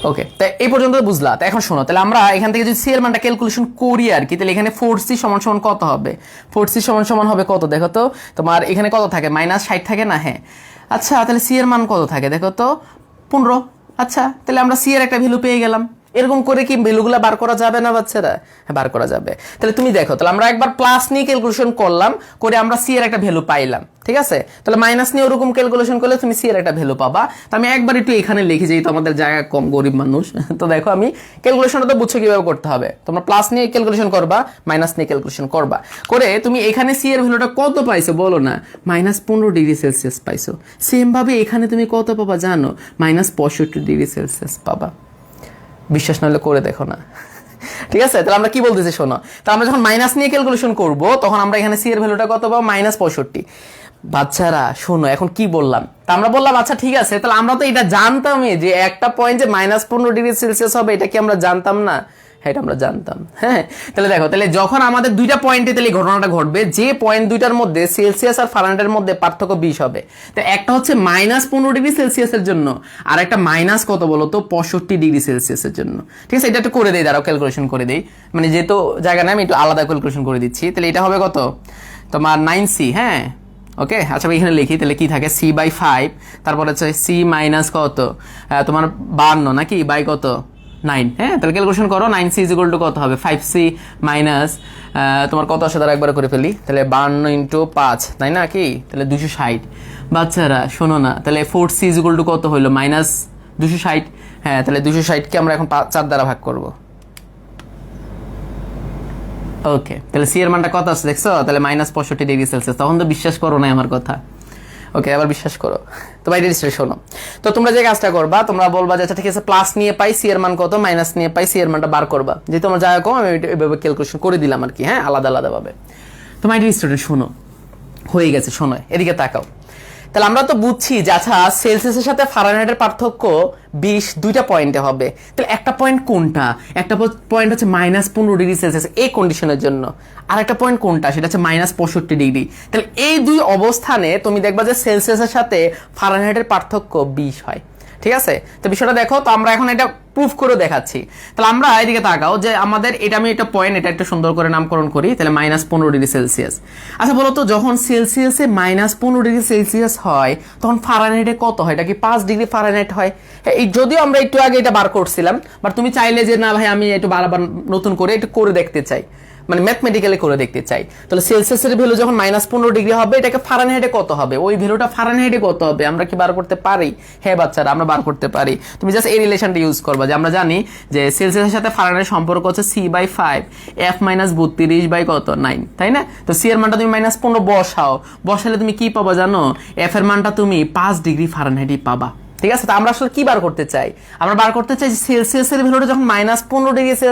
ওকে তাই এই পর্যন্ত বুঝলা। তো এখন শোনো, তাহলে আমরা এখান থেকে যদি সি এর মানটা ক্যালকুলেশন করি আর কি, তাহলে এখানে 4c সমান সমান কত হবে? 4c সমান সমান হবে কত দেখো তো? তোমার এখানে কত থাকে? -60 থাকে না? হ্যাঁ আচ্ছা তাহলে সি এর মান কত থাকে দেখো তো? 15। আচ্ছা তাহলে আমরা সি এর একটা ভ্যালু পেয়ে গেলাম। এরকম করে কি ভ্যালুগুলা বার করা যাবে না বাচ্চারা? হ্যাঁ বার করা যাবে। তাহলে তুমি দেখো, তাহলে আমরা একবার প্লাস নিয়ে ক্যালকুলেশন করলাম, করে আমরা সি এর একটা ভ্যালু পাইলাম, ঠিক আছে? তাহলে মাইনাস নিয়ে ওরকম ক্যালকুলেশন করলে তুমি সি এর একটা ভ্যালু পাবা। তো আমি একবার একটু এখানে লিখে যাই, তো আমাদের জায়গা কম, গরিব মানুষ। তো দেখো আমি ক্যালকুলেশনটা তো বুঝছো কিভাবে করতে হবে। তোমরা প্লাস নিয়ে ক্যালকুলেশন করবা, মাইনাস নিয়ে ক্যালকুলেশন করবা, করে তুমি এখানে সি এর ভ্যালুটা কত পাইছো বলো না? -15°C পাইছো। সেম ভাবে এখানে তুমি কত পাবা জানো? -65°C পাবা। বিশ্বাস নাহলে করে দেখো না, ঠিক আছে? তাহলে আমরা কি বলতেছি শোনো, তাহলে আমরা যখন মাইনাস নিয়ে ক্যালকুলেশন করব তখন আমরা এখানে সি এর ভ্যালুটা কত পাবো? -65। বাচ্চারা শোনো এখন কি বললাম, তা আমরা বললাম আচ্ছা ঠিক আছে, তাহলে আমরা তো এটা জানতামই যে একটা পয়েন্ট যে -15°C হবে, এটা কি আমরা জানতাম না? হ্যাঁ এটা আমরা জানতাম। হ্যাঁ তাহলে দেখো, তাহলে যখন আমাদের দুইটা পয়েন্টে তাহলে ঘটনাটা ঘটবে, যে পয়েন্ট দুইটার মধ্যে সেলসিয়াস আর ফারেনহাইটের মধ্যে পার্থক্য 20 হবে। তো একটা হচ্ছে -15°C এর জন্য, আর একটা মাইনাস কত বলো তো? 65°C এর জন্য, ঠিক আছে? এটা একটু করে দেই, দাঁড়াও ক্যালকুলেশন করে দেই, মানে যেহেতু জায়গা নাই আমি একটু আলাদা ক্যালকুলেশন করে দিচ্ছি। তাহলে এটা হবে কত তোমার 9c। হ্যাঁ ওকে আচ্ছা এখানে লিখি, তাহলে কি থাকে? c/5, তারপর হচ্ছে c মাইনাস কত তোমার 52 নাকি বাই কত? 9। হ্যাঁ তাহলে ক্যালকুলেশন করো, 9c ইজ ইকুয়াল টু কত হবে? 5c মাইনাস তোমার কত আসে দ্বারা একবার করে ফেলি, তাহলে 52 ইন্টু 5, তাই না কি? তাহলে 260। বাচ্চারা শোনো না, তাহলে 4c ইজ ইকুয়াল টু কত হইলো? -260। হ্যাঁ তাহলে 260কে আমরা এখন 4 দ্বারা ভাগ করব। ওকে তাহলে সি এর মানটা কত আছে দেখছো? তাহলে -65°C। তখন তো বিশ্বাস করো না আমার কথা। ওকে এবার বিশ্বাস করো। তো বাইরে শোনো, তো তোমরা যে কাজটা করবা, তোমরা বলবা যে আচ্ছা ঠিক আছে প্লাস নিয়ে পাই সি এর মান কত, মাইনাস নিয়ে পাই সি এর মানটা বার করবা। যেহেতু আমার জায়গা কম আমি এভাবে ক্যালকুলেশন করে দিলাম আর কি। হ্যাঁ আলাদা আলাদা ভাবে। তো মাই ডিয়ার স্টুডেন্ট শোনো, হয়ে গেছে। শোনো এদিকে তাকাও। তাহলে আমরা তো বুঝছি যে আচ্ছা সেলসিয়াসের সাথে ফারেনহাইটের পার্থক্য 20, দুইটা পয়েন্টে হবে। তাহলে একটা পয়েন্ট কোনটা? একটা পয়েন্ট হচ্ছে -15°C এই কন্ডিশনের জন্য, আর একটা পয়েন্ট কোনটা? সেটা হচ্ছে -65°। তাহলে এই দুই অবস্থানে তুমি দেখবা যে সেলসিয়াসের সাথে ফারেনহাইটের পার্থক্য 20 হয়, ঠিক আছে? তো বিষয়টা দেখো, তো আমরা এখন এটা প্রুফ করে দেখাচ্ছি। তাহলে আমরা এদিকে তাকাও যে আমাদের এটা, আমি এটা পয়েন্ট, এটা একটু সুন্দর করে নামকরণ করি, তাহলে -15°C। আচ্ছা বলো তো যখন সেলসিয়াসে -15°C হয় তখন ফারেনহাইটে কত হয়? এটা কি 5° ফারেনহাইট হয়? এই যদিও আমরা একটু আগে এটা বার করছিলাম, বাট তুমি চাইলে যে না ভাই আমি একটু বারবার নতুন করে একটু করে দেখতে চাই, মানে ম্যাথমেটিক্যালি করে দেখতে চাই, তাহলে সেলসিয়াসের ভ্যালু যখন -15° হবে, এটাকে ফারেনহাইটে কত হবে? ওই ভ্যালুটা ফারেনহাইটে কত হবে আমরা কি বার করতে পারি? হ্যাঁ বাচ্চারা আমরা বার করতে পারি। তুমি জাস্ট এই রিলেশনটা ইউজ করবা যে আমরা জানি যে সেলসিয়াসের সাথে ফারেনহাইটের সম্পর্ক হচ্ছে c/5 f - 32/9, তাই না? তো c এর মানটা তুমি -15 বসাও, বসালে তুমি কি পাবা জানো? f এর মানটা তুমি 5° ফারেনহাইটই পাবা, ঠিক আছে? তো আমরা আসলে কি বার করতে চাই? আমরা বার করতে চাই যে সেলসিয়াসের ভ্যালুটা যখন -15°C,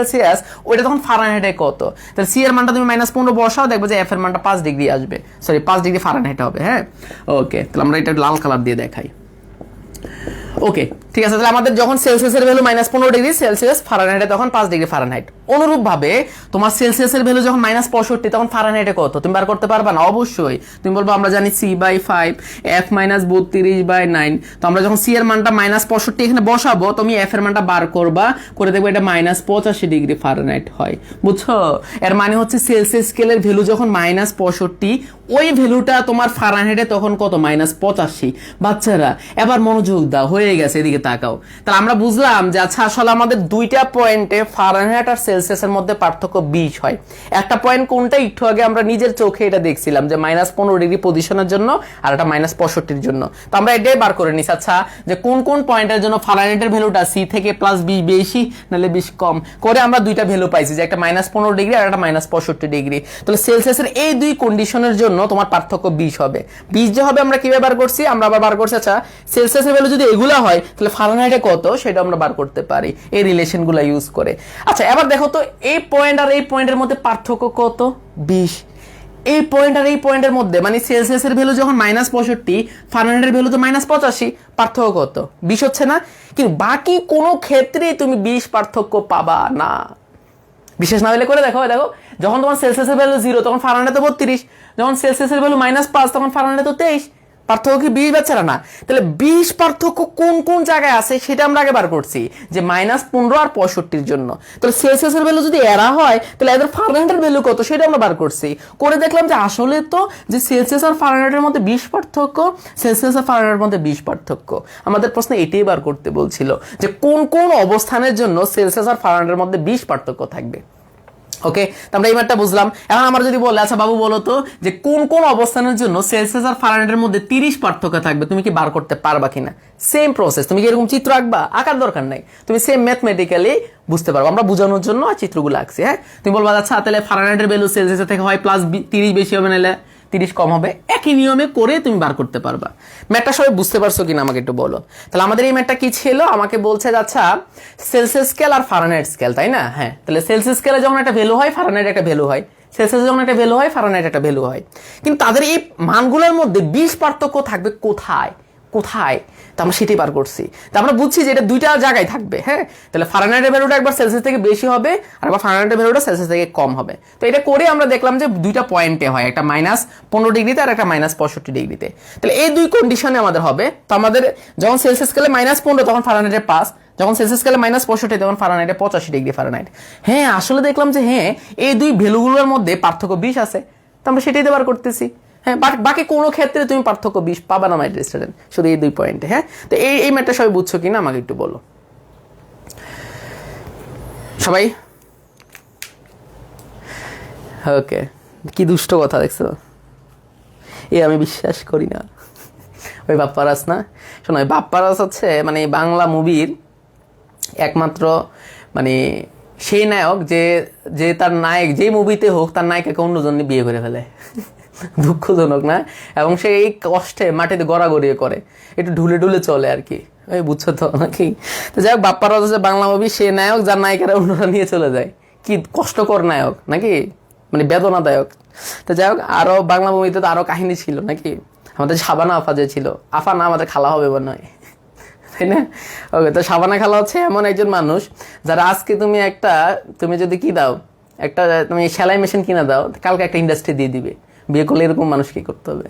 ওইটা তখন ফারেনহাইটে কত? তাহলে সি এর মানটা তুমি -15 বসাও, দেখবে যে এফ এর মানটা 5° আসবে, সরি 5° ফারেনহাইট হবে। হ্যাঁ ওকে তাহলে আমরা এটা লাল কালার দিয়ে দেখাই। ওকে ঠিক আছে, তাহলে আমাদের যখন সেলসিয়াসের ভ্যালু -15°C, ফারেনহাইটে তখন 5° ফারেনহাইট। অনুরূপভাবে তোমার সেলসিয়াসের ভ্যালু যখন -65, তখন ফারেনহাইটে কত তুমি বার করতে পারবা না? অবশ্যই তুমি বলবো আমরা জানি c/5 f - 32/9। তো আমরা যখন সি এর মানটা -65 এখানে বসাবো, তুমি এফ এর মানটা বার করবা, করে দেখবো এটা -85° ফারেনহাইট হয়। বুঝছো? এর মানে হচ্ছে সেলসিয়াস স্কেলের ভ্যালু যখন -65, ওই ভ্যালুটা তোমার ফারেনহাইটে তখন কত? -85। বাচ্চারা এবার মনোযোগ দাও, হয়ে গেছে, এদিকে তাকাও, তাহলে আমরা বুঝলাম যে আচ্ছা আসলে আমাদের দুইটা পয়েন্টে ফারেনহাইট আর সেলসিয়াসের মধ্যে পার্থক্য 20 হয়। একটা পয়েন্ট কোনটা, একটু আগে আমরা নিজের চোখে এটা দেখছিলাম যে -15 ডিগ্রি পজিশনের জন্য আর এটা -65 জন্য। তো আমরা এটাই বার করে নিছি আচ্ছা যে কোন কোন পয়েন্টের জন্য ফারেনহাইটের ভ্যালুটা সি থেকে +20 বেশি নাহলে 20 কম করে আমরা দুইটা ভ্যালু পাইছি, যে একটা -15 ডিগ্রি আর একটা -65 ডিগ্রি। তাহলে সেলসিয়াসের এই দুই কন্ডিশনের জন্য তোমার পার্থক্য 20 হবে। 20 যে হবে আমরা কিভাবে বার করছি, আমরা আবার বার করছি আচ্ছা সেলসিয়াসের ভ্যালু যদি এগুলা হয় তাহলে ফারেনহাইটে কত সেটা আমরা বার করতে পারি এই রিলেশনগুলো ইউজ করে। আচ্ছা এবার দেখো তো এই পয়েন্ট আর এই পয়েন্টের মধ্যে পার্থক্য কত, 20। এই পয়েন্ট আর এই পয়েন্টের মধ্যে মানে সেলসিয়াসের ভ্যালু যখন -65, ফারেনহাইটের ভ্যালু তো -85, পার্থক্য কত, 20 হচ্ছে না? কিন্তু বাকি কোনো ক্ষেত্রেই তুমি 20 পার্থক্য পাবা না। বিশেষ না হলে করে দেখো, দেখো যখন তোমার সেলসিয়াসের ভ্যালু 0 তখন ফারেনহাইটে 32, যখন সেলসিয়াসের ভ্যালু -5 তখন ফারেনহাইটে 23, পার্থক্য কি 20 বাচ্চারা না? তাহলে 20 পার্থক্য কোন কোন জায়গায় আছে সেটা আমরা আগে বার করছি, যে -15 আর 65 জন্য। তাহলে সেলসিয়াসের ভ্যালু যদি এরা হয় তাহলে এদের ফারেনহাইটের ভ্যালু কত সেটা আমরা বার করছি, করে দেখলাম যে আসলে তো যে সেলসিয়াস আর ফারেনহাইটের মধ্যে 20 পার্থক্য, সেলসিয়াস আর ফারেনহাইটের মধ্যে 20 পার্থক্য। আমাদের প্রশ্ন এটাই বার করতে বলছিল যে কোন কোন অবস্থানের জন্য সেলসিয়াস আর ফারেনহাইটের মধ্যে 20 পার্থক্য থাকবে। ওকে, তো আমরা এই ম্যাথটা বুঝলাম। এখন আমার যদি বলে আচ্ছা বাবু বলো তো যে কোন কোন অবস্থানের জন্য সেলসিয়াস আর ফারেনহাইটের মধ্যে 30 পার্থক্য থাকবে, তুমি কি বার করতে পারবা কিনা? সেম প্রসেস, তুমি কি এরকম চিত্র আঁকবা? আঁকার দরকার নাই, তুমি সেম ম্যাথমেটিক্যালি বুঝতে পারবো, আমরা বোঝানোর জন্য চিত্রগুলো আঁকছি। হ্যাঁ, তুমি বলবা আচ্ছা তাহলে ফারেনহাইটের ভ্যালু সেলসিয়াস থেকে হয় +30 বেশি হবে নাহলে 30 কম হবে, একই নিয়মে করে তুমি বার করতে পারবা। ম্যাথটা সবাই বুঝতে পারছো কিনা আমাকে একটু বলো। তাহলে আমাদের এই ম্যাথটা কি ছিল, আমাকে বলছে আচ্ছা সেলসিয়াস স্কেল আর ফারেনহাইট স্কেল, তাই না? হ্যাঁ, তাহলে সেলসিয়াস স্কেলে যখন একটা ভ্যালু হয় ফারেনহাইট একটা ভ্যালু হয়, সেলসিয়াস যখন একটা ভ্যালু হয় ফারেনহাইট একটা ভ্যালু হয়, কিন্তু তাদের এই মানগুলোর মধ্যে 20 পার্থক্য থাকবে কোথায় কোথায়, তো আমরা সেটাই বার করছি। তো আমরা বুঝছি যে এটা দুইটা জায়গায় থাকবে। হ্যাঁ, তাহলে ফারেনহাইটের ভ্যালুটা একবার সেলসিয়াস থেকে বেশি হবে আর একবার ফারেনহাইটের ভ্যালুটা সেলসিয়াস থেকে কম হবে। তো এটা করে আমরা দেখলাম যে দুইটা পয়েন্টে হয়, একটা -15 ডিগ্রিতে আর একটা -65 ডিগ্রিতে। তাহলে এই দুই কন্ডিশনে আমাদের হবে। তো আমাদের যখন সেলসিয়াস স্কেলে -15 তখন ফারেনহাইটে 5, যখন সেলসিয়াস স্কেলে -65 তখন ফারেনহাইটে 85 ডিগ্রি ফারেনহাইট। হ্যাঁ, আসলে দেখলাম যে হ্যাঁ এই দুই ভ্যালুগুলোর মধ্যে পার্থক্য 20 আছে, তো আমরা সেটাই বার করতেছি। হ্যাঁ, বাকি কোনো ক্ষেত্রে তুমি পার্থক্য 20 পাবা না মাই স্টুডেন্ট, শুধু এই দুই পয়েন্টে। হ্যাঁ, তো এই ম্যাথটা সবাই বুঝছো কিনা আমাকে একটু বলো সবাই। ওকে, কি দুষ্ট কথা দেখছো, আমি বিশ্বাস করি না। ওই বাপ্পারাজ না, শোনো ওই বাপ্পারাজ হচ্ছে মানে বাংলা মুভির একমাত্র মানে সেই নায়ক যে যে তার নায়ক যেই মুভিতে হোক তার নায়িকাকে অন্যজন বিয়ে করে ফেলে। দুঃখজনক না? এবং সে এই কষ্টে মাটিতে গড়াগড়িয়ে করে, একটু ঢুলে ঢুলে চলে আর কি, ওই বুঝছো তো নাকি? তো যাই হোক, বাপ্পারাজ হচ্ছে বাংলা মুভি সে নায়ক যার নায়িকারা অন্যরা নিয়ে চলে যায়। কি কষ্টকর নায়ক নাকি, মানে বেদনাদায়ক। তো যাই হোক, আরো বাংলা মুভিতে তো আরো কাহিনী ছিল নাকি। আমাদের শাবানা আফা যে ছিল, আফা না আমাদের খালা হবে মনে হয়, তাই না? ওকে, তো শাবানা খালা হচ্ছে এমন একজন মানুষ যারা আজকে তুমি যদি কি দাও, একটা তুমি সেলাই মেশিন কিনা দাও, কালকে একটা ইন্ডাস্ট্রি দিয়ে দিবে। বিয়ে করলে এরকম মানুষ কি করতে হবে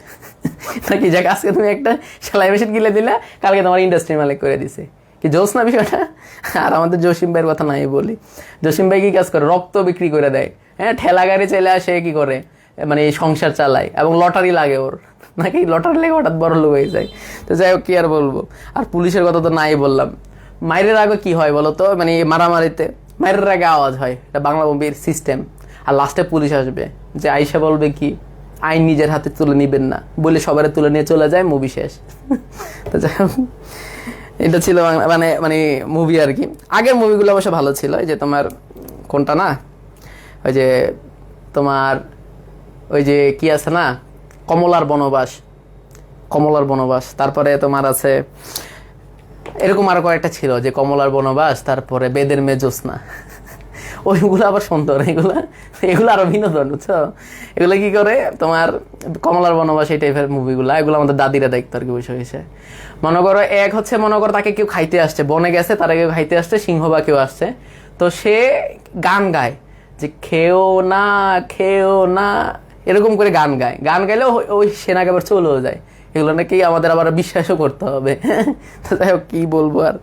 নাকি? যাক, আজকে তুমি একটা সেলাই মেশিন কিনে দিলে, কালকে তোমার ইন্ডাস্ট্রির মালিক করে দিছে। কি জোস না বিষয়টা? আর আমাদের জসিম ভাইয়ের কথা নাই বলি, জসিম ভাই কি কাজ করে, রক্ত বিক্রি করে দেয়। হ্যাঁ, ঠেলা গাড়ি চলে আসে, কি করে মানে সংসার চালায়, এবং লটারি লাগে ওর নাকি, লটারি লেগে হঠাৎ বড় লোক হয়ে যায়। তো যাই হোক, কি আর বলবো। আর পুলিশের কথা তো নাই বললাম। মায়ের আগে কি হয় বলতো, মানে মারামারিতে মায়ের আগে আওয়াজ হয়, এটা বাংলা মুভির সিস্টেম। আর লাস্টে পুলিশ আসবে, যে আইসা বলবে কি আইন নিজের হাতে তুলে নিবেন না বলে সবারে তুলে নিয়ে চলে যায়, মুভি শেষ। তো যাই হোক, এটা ছিল মানে মানে মুভি আর কি। আগের মুভিগুলো অবশ্য ভালো ছিল, এই যে তোমার কোনটা না, ওই যে তোমার ওই যে কি আছে না, কমলার বনবাস, তারপরে তোমার আছে এরকম আরো কয়েকটা ছিল, যে কমলার বনবাস, তারপরে বেদের মেয়ে জ্যোৎস্না। ওইগুলো আবার সুন্দর, এগুলো আরো বিনোদন, বুঝছো? এগুলো কি করে তোমার কমলার বনবাস এই টাইপের মুভিগুলো, এগুলো আমাদের দাদিরা দেখতো আর কি। বিষয় হয়েছে মনে করো মনে করো তাকে কেউ খাইতে আসছে, বনে গেছে, তারা কেউ খাইতে আসছে, সিংহ বা কেউ আসছে, তো সে গান গায় যে খেও না এরকম করে গান গাইলে ওই সেনাকে আবার চলেও যায়। এগুলো নাকি আমাদের আবার বিশ্বাসও করতে হবে। তো যাই হোক, কি বলবো আর।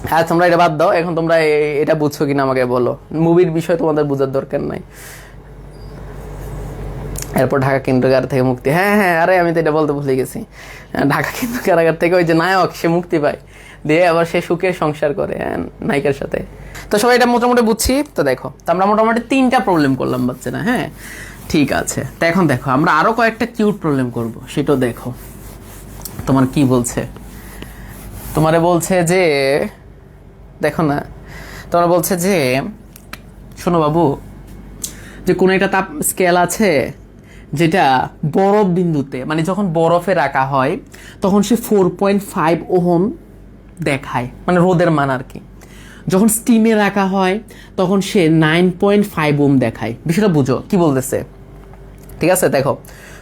হ্যাঁ, তোমরা এটা বাদ দাও, এখন তোমরা এটা বুঝছো কিনা আমাকে বলো। মুভির বিষয় তোমাদের বোঝার দরকার নাই। এরপর ঢাকা কেন্দ্র কারাগার থেকে মুক্তি। হ্যাঁ, আরে আমি তো এটা বলতে ভুলে গেছি। ঢাকা কেন্দ্র কারাগার থেকে ওই যে নায়ক সে মুক্তি পায়, দিয়ে আবার সে সুখে সংসার করে নায়িকার সাথে। তো সবাই এটা মোটামুটি বুঝছি। তো দেখো, তো আমরা মোটামুটি 3টা প্রবলেম করলাম বাচ্চারা। হ্যাঁ, ঠিক আছে। তো এখন দেখো আমরা আরো কয়েকটা কিউট প্রবলেম করব, সেটাও দেখো। তোমার কি বলছে, তোমারে বলছে যে দেখো না, তোমার বলছে যে শোনো বাবু, যে কোনো একটা তাপ স্কেল আছে যেটা বরফ বিন্দুতে, মানে যখন বরফে রাখা হয় তখন সে 4.5 ওহম দেখায়, মানে রোদের মান আর কি। যখন স্টিমে রাখা হয় তখন সে 9.5 ওহম দেখায়। বিষয়টা বুঝো কি বলতেছে, ঠিক আছে? দেখো,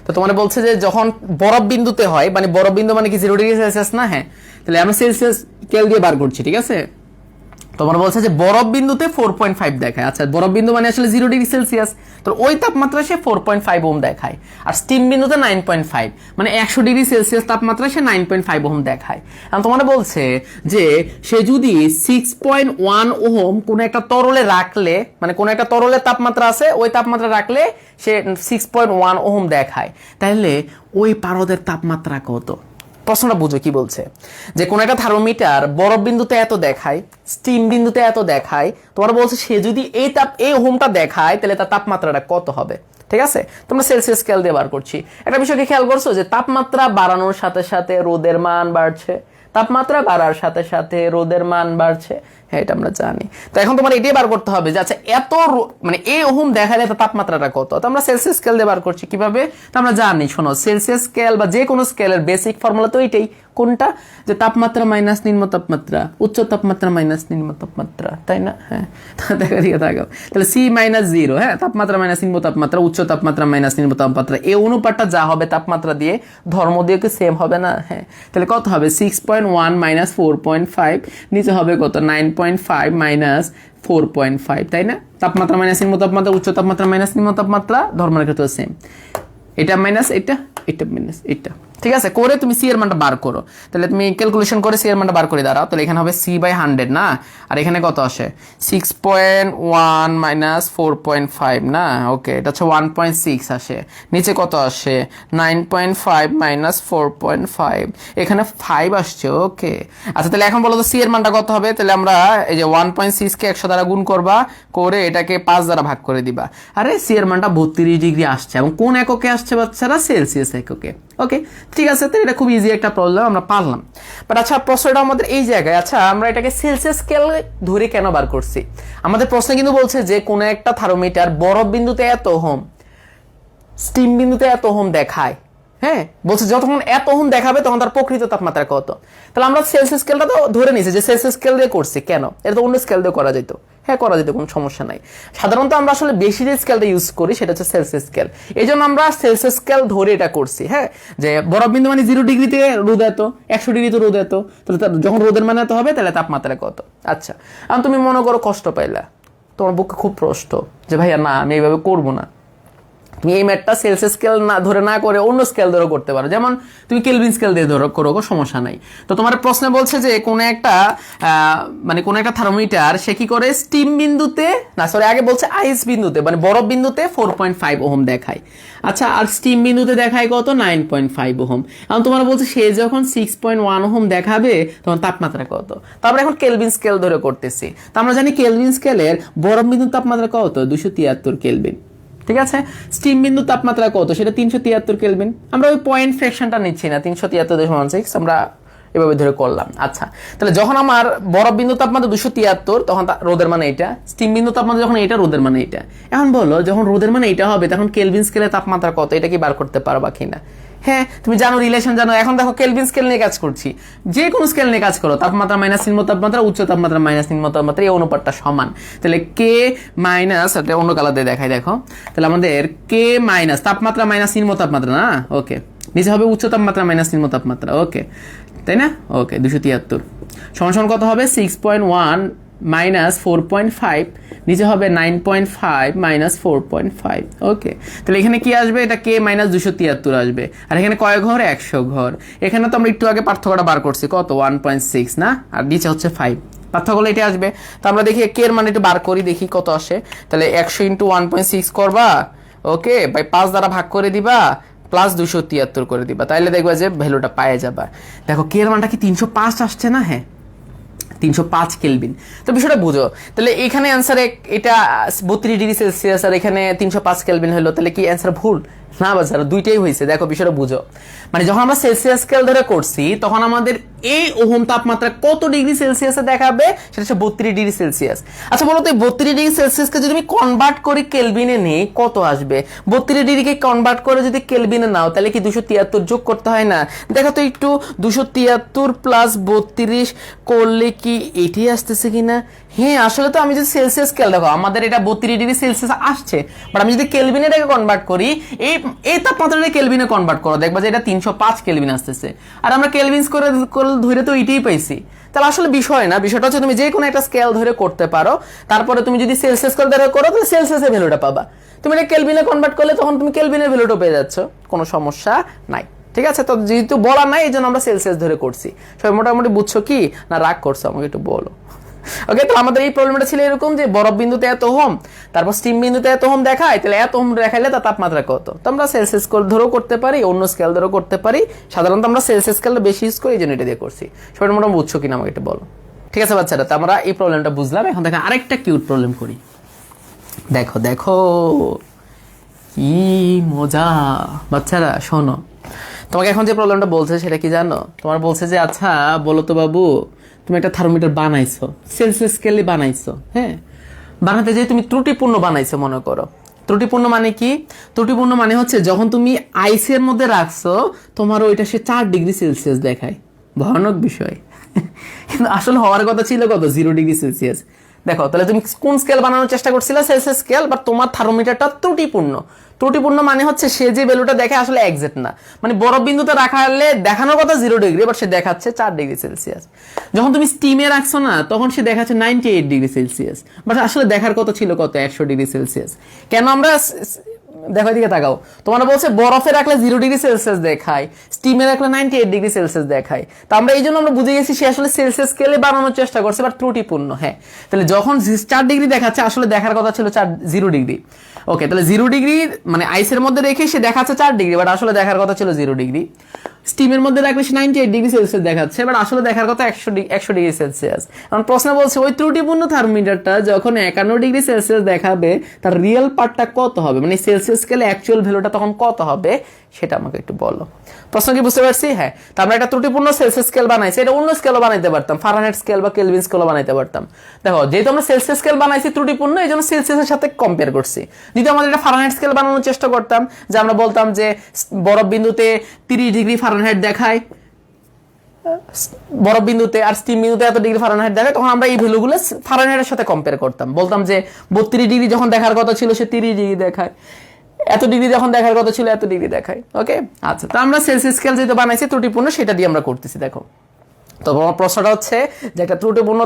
তো তোমার বলছে যে যখন বরফ বিন্দুতে হয়, মানে বরফ বিন্দু মানে কি 0 ডিগ্রি সেলসিয়াস না? হ্যাঁ, তাহলে আমরা সেলসিয়াস স্কেল দিয়ে বার করছি, ঠিক আছে? তোমার বলছে যে বরফ বিন্দুতে 4.5 দেখায়। আচ্ছা, বরফ বিন্দু মানে আসলে 0 ডিগ্রি সেলসিয়াস, তো ওই তাপমাত্রা সে 4.5 ওহম দেখায়। আর স্টিম বিন্দুতে 9.5, মানে 100 ডিগ্রি সেলসিয়াস তাপমাত্রা সে 9.5 ওহম দেখায়। আর তোমার বলছে যে সে যদি 6.1 ওহম কোনো একটা তরলে রাখলে, মানে কোনো একটা তরলের তাপমাত্রা আছে, ওই তাপমাত্রা রাখলে সে 6.1 ওহম দেখায়, তাহলে ওই পারদের তাপমাত্রা কত? প্রশ্নটা বুঝো কি বলছে, যে কোন একটা থার্মোমিটার বরফ বিন্দুতে এত দেখায়, স্টিম বিন্দুতে এত দেখায়, তোমার বলছে সে যদি এই ওহমটা দেখায় তাহলে তার তাপমাত্রাটা কত হবে। ঠিক আছে, তোমরা সেলসিয়াস স্কেল দিয়ে বার করছি। একটা বিষয়কে খেয়াল করছো যে তাপমাত্রা বাড়ানোর সাথে সাথে রোদের মান বাড়ছে, তাপমাত্রা বাড়ার সাথে সাথে রোদের মান বাড়ছে। হ্যাঁ, এটা আমরা জানি। তো এখন তোমার এটাই বার করতে হবে যে আচ্ছা এত মানে এই ওহম দেখালে তো তাপমাত্রাটা কত। তো আমরা সেলসিয়াস স্কেল দিয়ে বার করছি। কিভাবে? তো আমরা জানি, শোনো, সেলসিয়াস স্কেল বা যে কোনো স্কেলের বেসিক ফর্মুলা তো এটাই। কোনটা? যে তাপমাত্রা মাইনাস নিম্ন তাপমাত্রা, উচ্চ তাপমাত্রা মাইনাস নিম্ন তাপমাত্রা, তাই না? হ্যাঁ, দেখা দিয়ে থাকো তাহলে সি মাইনাস 0, হ্যাঁ, তাপমাত্রা মাইনাস নিম্ন তাপমাত্রা, উচ্চ তাপমাত্রা মাইনাস নিম্ন তাপমাত্রা, এই অনুপাতটা যা হবে তাপমাত্রা দিয়ে ধর্ম দিয়ে কি সেম হবে না? হ্যাঁ, তাহলে কত হবে? 6.1 মাইনাস 4.5, নিচে হবে কত? 9.5 মাইনাস 4.5, তাই না? তাপমাত্রা মাইনাস নিম্ন তাপমাত্রা, উচ্চ তাপমাত্রা মাইনাস নিম্ন তাপমাত্রা, ধর্মের ক্ষেত্রে সেম। এটা মাইনাস এটা, এটা মাইনাস এটা। ঠিক আছে, করে তুমি সি এর মানটা বার করো। তাহলে তুমি ক্যালকুলেশন করে সি এর মানটা বার করে দাঁড়াও। তাহলে এখানে হবে সি বাই 100 না, আর এখানে কত আসে? 6.1 মাইনাস 4.5 না? ওকে, এটা হচ্ছে 1.6 আসে। নিচে কত আসে? 9.5 মাইনাস 4.5, এখানে 5 আসছে। ওকে, আচ্ছা, তাহলে এখন বলো তো সি এর মানটা কত হবে? তাহলে আমরা এই যে 1.6 কে 100 দ্বারা গুণ করবা, করে এটাকে 5 দ্বারা ভাগ করে দিবা। আরে সি এর মানটা 32 ডিগ্রি আসছে, এবং কোন এককে আসছে বাচ্চারা? সেলসিয়াস এককে। ওকে, ঠিক আছে, তো এটা খুব ইজি একটা প্রবলেম, আমরা পারলাম। বাট আচ্ছা, প্রশ্নটা আমাদের এই জায়গায়, আচ্ছা আমরা এটাকে সেলসিয়াস স্কেল ধরে কেন বার করছি? আমাদের প্রশ্নে কিন্তু বলছে যে কোন একটা থার্মোমিটার বরফ বিন্দুতে এত ওহম, স্টিম বিন্দুতে এত ওহম দেখায়। হ্যাঁ, বলছে যতক্ষণ এত ওহম দেখাবে তখন তার প্রকৃত তাপমাত্রা কত। তাহলে আমরা সেলসিয়াস স্কেলটা তো ধরে নিয়েছি যে সেলসিয়াস স্কেল দিয়ে করছি। কেন? এটা তো অন্য স্কেল দিয়ে করা যেত। হ্যাঁ, করা যেত, কোনো সমস্যা নাই। সাধারণত আমরা আসলে বেশি যে স্কেলটা ইউজ করি সেটা হচ্ছে সেলসিয়াস স্কেল, এই জন্য আমরা সেলসিয়াস স্কেল ধরে এটা করছি। হ্যাঁ, যে বরফ বিন্দু মানে 0 ডিগ্রিতে রোদ এত, 100 ডিগ্রিতে রোদ এত, তাহলে যখন রোদের মান এত হবে তাহলে তাপমাত্রা কত। আচ্ছা, এখন তুমি মনে করো কষ্ট পাইলা, তোমার বুকে খুব প্রশ্ন যে ভাইয়া না, আমি এইভাবে করবো না। তুমি এই ম্যাথটা সেলসিয়াস স্কেল না ধরে না করে অন্য স্কেল ধরে করতে পারো, যেমন তুমি কেলভিন স্কেল দিয়ে ধরো, করো, সমস্যা নাই। তো তোমার প্রশ্নে বলছে যে কোন একটা মানে কোন একটা থার্মোমিটার সে কি করে স্টিম বিন্দুতে, না সরি আগে বলছে আইস বিন্দুতে, মানে বরফ বিন্দুতে 4.5 ওহম দেখায়। আচ্ছা, আর স্টিম বিন্দুতে দেখায় কত? 9.5 ওহম। এখন তোমার বলছে সে যখন 6.1 ওহম দেখাবে তখন তাপমাত্রা কত। তারপরে এখন কেলভিন স্কেল ধরে করতেছি। তো আমরা জানি কেলভিন স্কেলের বরফ বিন্দুর তাপমাত্রা কত? 273 কেলভিন। ঠিক আছে, স্টিম বিন্দু তাপমাত্রা কত? সেটা 373 কেলভিন। আমরা ওই পয়েন্ট ফ্র্যাকশনটা নিচ্ছি না, 373.16 আমরা এভাবে ধরে করলাম। আচ্ছা, তাহলে যখন আমার বরফ বিন্দু তাপমাত্রা 273, তখন রোদের মানে এটা, স্টিম বিন্দু তাপমাত্রা যখন এটা, রোদের মানে এটা। এখন বলো, যখন রোদের মানে এটা হবে তখন কেলভিন স্কেলের তাপমাত্রা কত, এটা কি বার করতে পারবা কিনা? হ্যাঁ, তুমি জানো, রিলেশন জানো। এখন দেখো কেলভিন স্কেল নিয়ে কাজ করছি, যে কোনো স্কেল নিয়ে কাজ করো, তাপমাত্রা মাইনাস নিম্ন তাপমাত্রা, উচ্চ তাপমাত্রা মাইনাস নিম্ন তাপমাত্রা, এই অনুপাতটা সমান। তাহলে কে মাইনাস, এটা অন্য কালার দিয়ে দেখাই, দেখো, তাহলে আমাদের কে মাইনাস তাপমাত্রা মাইনাস নিম্ন তাপমাত্রা না? ওকে, নিচে হবে উচ্চ তাপমাত্রা মাইনাস নিম্ন তাপমাত্রা। ওকে, তাই না? ওকে, 273 সমান কত হবে? 6.1 মাইনাস 4.5, নিচে হবে 9.5 মাইনাস 4.5। ওকে, তাহলে এখানে কি আসবে? এটা কে মাইনাস 273 আসবে। আর এখানে কয় ঘর? 100 ঘর। এখানে তো আমরা একটু আগে পার্থক্যটা বার করছি, কত? 1.6 না, আর নিচে হচ্ছে 5, পার্থক্য হলে এটা আসবে। তো আমরা দেখি কে এর মানে একটু বার করি, দেখি কত আসে। তাহলে 100 × 1.6 করবা, ওকে, বাই 5 দ্বারা ভাগ করে দিবা, প্লাস 273 করে দিবা, তাইলে দেখবা যে ভ্যালুটা পায়ে যাবা। দেখো কে এর মানটা কি 305 আসছে না? হ্যাঁ 305 কেলভিন। তো বিষয়টা বুঝো, তাহলে এখানে অ্যান্সারে এটা 32 ডিগ্রি সেলসিয়াস আর এখানে 305 কেলভিন হলো, তাহলে কি অ্যান্সার ভুল? না বাচ্চারা, দুইটাই হয়েছে। দেখো বিষয়টা বুঝো, মানে যখন আমরা সেলসিয়াস স্কেল ধরে করছি তখন আমাদের এই ওহম তাপমাত্রা কত ডিগ্রি সেলসিয়াসে দেখাবে, সেটা হচ্ছে 32 ডিগ্রি সেলসিয়াস। আচ্ছা বলো তো 32 ডিগ্রি সেলসিয়াসকে যদি আমি কনভার্ট করি কেলভিনে নেই কত আসবে? 32 ডিগ্রিকে কনভার্ট করে যদি কেলভিনে নাও তাহলে কি 273 যোগ করতে হয় না? দেখো তো একটু, 273 প্লাস 32 করলে কি এটাই আসতেছে কিনা? হ্যাঁ আসলে তো আমি যদি সেলসিয়াস স্কেল, দেখো আমাদের এটা 32 ডিগ্রি সেলসিয়াস আসছে, বাট আমি যদি কেলভিনে এটাকে কনভার্ট করি, এই তাপমাত্রাটা কেলভিনে কনভার্ট করো, দেখবা যে এটা 305 কেলভিন আসতেছে, আর আমরা কেলভিনস করে ধরে তো এটাই পাইছি। তাহলে আসলে বিষয় না, বিষয়টা হচ্ছে তুমি যে কোনো একটা স্কেল ধরে করতে পারো, তারপরে তুমি যদি সেলসিয়াস স্কেল ধরে করো তাহলে সেলসিয়াসের ভ্যালুটা পাবা। তুমি এটা কেলভিনে কনভার্ট করলে তখন তুমি কেলভিনের ভ্যালুটা পেয়ে যাচ্ছ, কোনো সমস্যা নাই। ঠিক আছে, তো যেহেতু বলা নাই এই জন্য আমরা সেলসিয়াস ধরে করছি। সবাই মোটামুটি বুঝছো কি না রাগ করছো? আমাকে একটু বলো। ওকে, তো আমাদের এই প্রবলেমটা ছিল এরকম যে বরফ বিন্দুতে এত ওহম, তারপর স্টিম বিন্দুতে এত ওহম দেখায়, তাহলে এত ওহম দেখাইলে তার তাপমাত্রা কত? তো আমরা সেলসিয়াস ধরেও করতে পারি, অন্য স্কেল ধরেও করতে পারি, সাধারণত আমরা সেলসিয়াস স্কেলটা বেশি ইউজ করি, এই জন্য এটা দিয়ে করছি। সবাই মোটামুটি বুঝছো কিনা আমাকে একটু বলো। ঠিক আছে বাচ্চারা, তো আমরা এই প্রবলেমটা বুঝলাম। এখন দেখো আরেকটা কিউট প্রবলেম করি। দেখো দেখো কি মজা বাচ্চারা, শোনো। তোমাকে এখন যে প্রবলেমটা বলছে সেটা কি জানো? তোমার বলছে যে আচ্ছা বলো তো বাবু, তুমি একটা থার্মোমিটার বানাইছো, সেলসিয়াস স্কেলে বানাইছো, হ্যাঁ বানাতে যেয়ে তুমি ত্রুটিপূর্ণ বানাইছো মনে করো। ত্রুটিপূর্ণ মানে কি? ত্রুটিপূর্ণ মানে হচ্ছে যখন তুমি আইসের মধ্যে রাখছো তোমার ওইটা সে 4 ডিগ্রি সেলসিয়াস দেখায়। ভয়ানক বিষয়। কিন্তু আসলে হওয়ার কথা ছিল কত? 0 ডিগ্রি সেলসিয়াস। দেখো তাহলে তুমি কোন স্কেল বানানোর চেষ্টা করছিলে? Celsius scale. বাট তোমার থার্মোমিটারটা ত্রুটিপূর্ণ। ত্রুটিপূর্ণ মানে হচ্ছে সে যে ভ্যালুটা দেখে আসলে এক্সাক্ট না, মানে বরফ বিন্দুতে রাখালে দেখানোর কথা 0 ডিগ্রি, বাট সে দেখাচ্ছে 4 ডিগ্রি সেলসিয়াস। যখন তুমি স্টিমে রাখছো না তখন সে দেখাচ্ছে 98 ডিগ্রি সেলসিয়াস, বাট আসলে দেখার কথা ছিল কত? 100 ডিগ্রি সেলসিয়াস। কেন আমরা দেখো দিকে তাকাও, তোমরা বলছে বরফে রাখলে 0 ডিগ্রি সেলসিয়াস দেখায়, স্টিমে রাখলে 98 ডিগ্রি সেলসিয়াস দেখায়। তো আমরা এই জন্য আমরা বুঝে গেছি সে আসলে সেলসিয়াস স্কেলে বানানোর চেষ্টা করছে, বাট ত্রুটিপূর্ণ। হ্যাঁ, তাহলে যখন 4 ডিগ্রি দেখাচ্ছে আসলে দেখার কথা ছিল 0 ডিগ্রি। ওকে, তাহলে 0 ডিগ্রি মানে আইসের মধ্যে রেখে সে দেখাচ্ছে 4 ডিগ্রি, বাট আসলে দেখার কথা ছিল 0 ডিগ্রি। স্টিমের মধ্যে রাখলে সে 98 ডিগ্রি সেলসিয়াস দেখাচ্ছে, বাট আসলে দেখার কথা 100 ডিগ্রি সেলসিয়াস। এখন প্রশ্ন বলছে ওই ত্রুটিপূর্ণ থার্মোমিটারটা যখন 51 ডিগ্রি সেলসিয়াস দেখাবে তার রিয়েল পার্টটা কত হবে, মানে সেলসিয়াস স্কেলে অ্যাকচুয়াল ভ্যালুটা তখন কত হবে সেটা আমাকে একটু বলো। প্রশ্ন কি বুঝতে পারছি? হ্যাঁ, তো আমরা একটা ত্রুটিপূর্ণ সেলসিয়াস স্কেল বানাইছি, এটা অন্য স্কেলও বানাইতে পারতাম, ফারেনহাইট স্কেল বা কেলভিন স্কেলও বানাইতে পারতাম। দেখো যেহেতু আমরা সেলসিয়াস স্কেল বানাইছি ত্রুটিপূর্ণ, এই জন্য সেলসিয়াসের সাথে কম্পেয়ার করছি। যদি আমাদের এটা ফারেনহাইট স্কেল বানানোর চেষ্টা করতাম, যে আমরা বলতাম যে বরফ বিন্দুতে 30 ডিগ্রি ফারেনহাইট দেখায় বরফ বিন্দুতে, আর স্টিম বিন্দুতে এত ডিগ্রি ফারেনহাইট দেখায়, তখন আমরা এই ভ্যালুগুলো ফারেনহাইটের সাথে কম্পেয়ার করতাম, বলতাম যে 32 ডিগ্রি যখন দেখার কথা ছিল সে 30 ডিগ্রি দেখায়, এত ডিগ্রি যখন দেখার কথা ছিল এত ডিগ্রি দেখায়। ওকে, আচ্ছা, তো আমরা সেলসিয়াস স্কেল যেটা বানাইছি ত্রুটিপূর্ণ সেটা দিয়ে আমরা করতেছি। দেখো তো তোমার প্রশ্নটা হচ্ছে যে একটা ত্রুটিপূর্ণ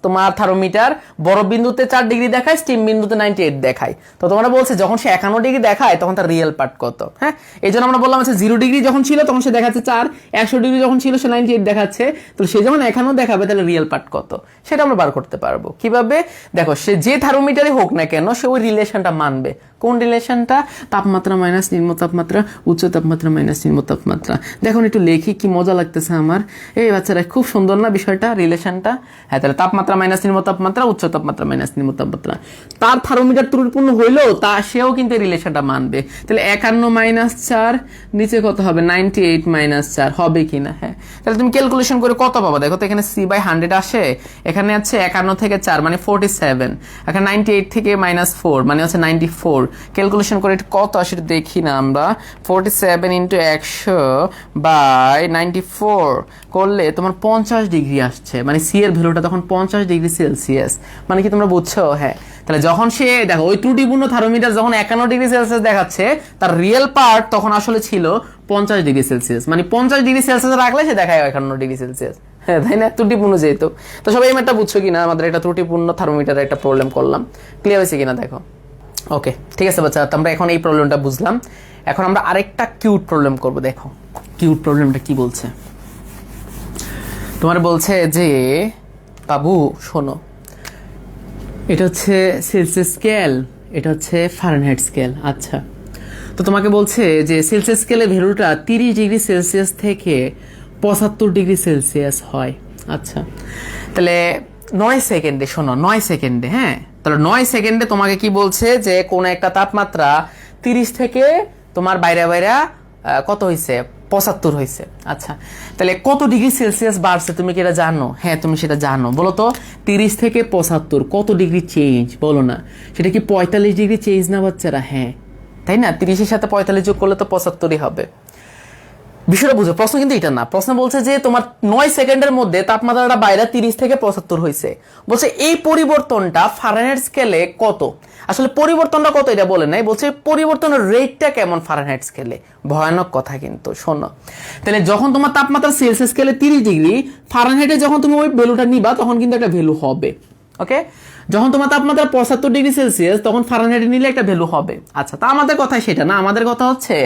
তোমার থার্মোমিটার বরফ বিন্দুতে 4 ডিগ্রি দেখায়, স্টিম বিন্দুতে 98 দেখায়। তো তোমরা বলছে যখন সে 51 ডিগ্রি দেখায় তখন তার রিয়েল পার্ট কত? হ্যাঁ, এই জন্য আমরা বললাম হচ্ছে 0 ডিগ্রি যখন ছিল তখন সে দেখাচ্ছে 4, 100 ডিগ্রি যখন ছিল সে 98 দেখাচ্ছে, তো সে যখন 51 দেখাবে তাহলে রিয়েল পার্ট কত সেটা আমরা বার করতে পারবো। কিভাবে? দেখো সে যে থার্মোমিটারই হোক না কেন সে ওই রিলেশনটা মানবে। কোন রিলেশনটা? তাপমাত্রা মাইনাস নিম্ন তাপমাত্রা, উচ্চ তাপমাত্রা মাইনাস নিম্ন তাপমাত্রা। দেখুন একটু লেখি, কি মজা লাগতেছে আমার। এই বাচ্চারা খুব সুন্দর না বিষয়টা, রিলেশনটা? হ্যাঁ, তাহলে তাপমাত্রা মাইনাস নিম্ন তাপমাত্রা, উচ্চ তাপমাত্রা মাইনাস নিম্ন তাপমাত্রা। তার থার্মোমিটার ত্রুটিপূর্ণ হইলেও সেও কিন্তু রিলেশনটা মানবে। তাহলে 51 মাইনাস 4 নিচে কত হবে? 98 মাইনাস 4 হবে কিনা? হ্যাঁ, তাহলে তুমি ক্যালকুলেশন করে কত পাবা? দেখো তো এখানে C/100 আসে, এখানে আছে 51 থেকে 4 মানে 47, এখানে 98 থেকে -4 মানে হচ্ছে 94। ক্যালকুলেশন করে কত আসে দেখি না আমরা। 47 × 100/94 করলে তোমার 50 ডিগ্রি আসছে, মানে সি এর ভ্যালুটা তখন 50 ডিগ্রি সেলসিয়াস। মানে কি তোমরা বুঝছো? হ্যাঁ, তাহলে যখন সে দেখো ওই ত্রুটিপূর্ণ থার্মোমিটার যখন 51 ডিগ্রি সেলসিয়াস দেখাচ্ছে তার রিয়েল পার্ট তখন আসলে ছিল 50 ডিগ্রি সেলসিয়াস, মানে 50 ডিগ্রি সেলসিয়াস রাখলে সে দেখায় 51 ডিগ্রি সেলসিয়াস। হ্যাঁ, তাই না? ত্রুটিপূর্ণ যেহেতু। তো সবাই এটা বুঝছো কিনা? আমাদের এটা ত্রুটিপূর্ণ থার্মোমিটারের একটা প্রবলেম করলাম, ক্লিয়ার হয়েছে কিনা দেখো। ওকে, ঠিক আছে বাচ্চা, আমরা এখন এই প্রবলেমটা বুঝলাম। এখন আমরা আরেকটা কিউট প্রবলেম করব। দেখো কিউট প্রবলেমটা কি বলছে। তোমার বলছে যে বাবু শোনো, এটা হচ্ছে সেলসিয়াস স্কেল, এটা হচ্ছে ফারেনহাইট স্কেল। আচ্ছা তো তোমাকে বলছে যে সেলসিয়াস স্কেলে ভ্যালুটা 30°C থেকে 75°C হয়। আচ্ছা, তাহলে 9 সেকেন্ডে, শোনো 9 সেকেন্ডে, হ্যাঁ, তাহলে 9 সেকেন্ডে তোমাকে কি বলছে যে কোন একটা তাপমাত্রা 30 থেকে তোমার বাইরে কত হয়েছে, 75 হয়েছে। আচ্ছা, তাহলে কত °C বাড়ছে তুমি কি এটা জানো? হ্যাঁ, তুমি সেটা জানো। বলো তো 30 থেকে 75 কত ডিগ্রি চেঞ্জ, বলো না। সেটা কি 45° চেঞ্জ না বাচ্চারা? হ্যাঁ, তাই না? 30-এর সাথে 45 যোগ করলে তো 75ই হবে। বিষয়টা বুঝো, প্রশ্ন কিন্তু এটা না। প্রশ্ন বলছে যে তোমার 9 সেকেন্ডের মধ্যে তাপমাত্রাটা বাইরে 30 থেকে 75 হয়েছে। বলছে এই পরিবর্তনটা ফারেনহাইট স্কেলে কত। আসলে পরিবর্তনটা কত এটা বলে নাই, বলছে পরিবর্তনের রেটটা কেমন ফারেনহাইট স্কেলে। ভয়ানক কথা কিন্তু, শোনো। তাহলে যখন তোমার তাপমাত্রা সেলসিয়াস স্কেলে 30°, ফারেনহাইটে যখন তুমি ওই ভ্যালুটা নিবা তখন কিন্তু একটা ভ্যালু হবে। ওকে, যখন তোমার তাপমাত্রা 75°C তখন ফারেনহাইটে নিলে একটা ভ্যালু হবে। আচ্ছা, তা আমাদের কথা সেটা না, আমাদের কথা হচ্ছে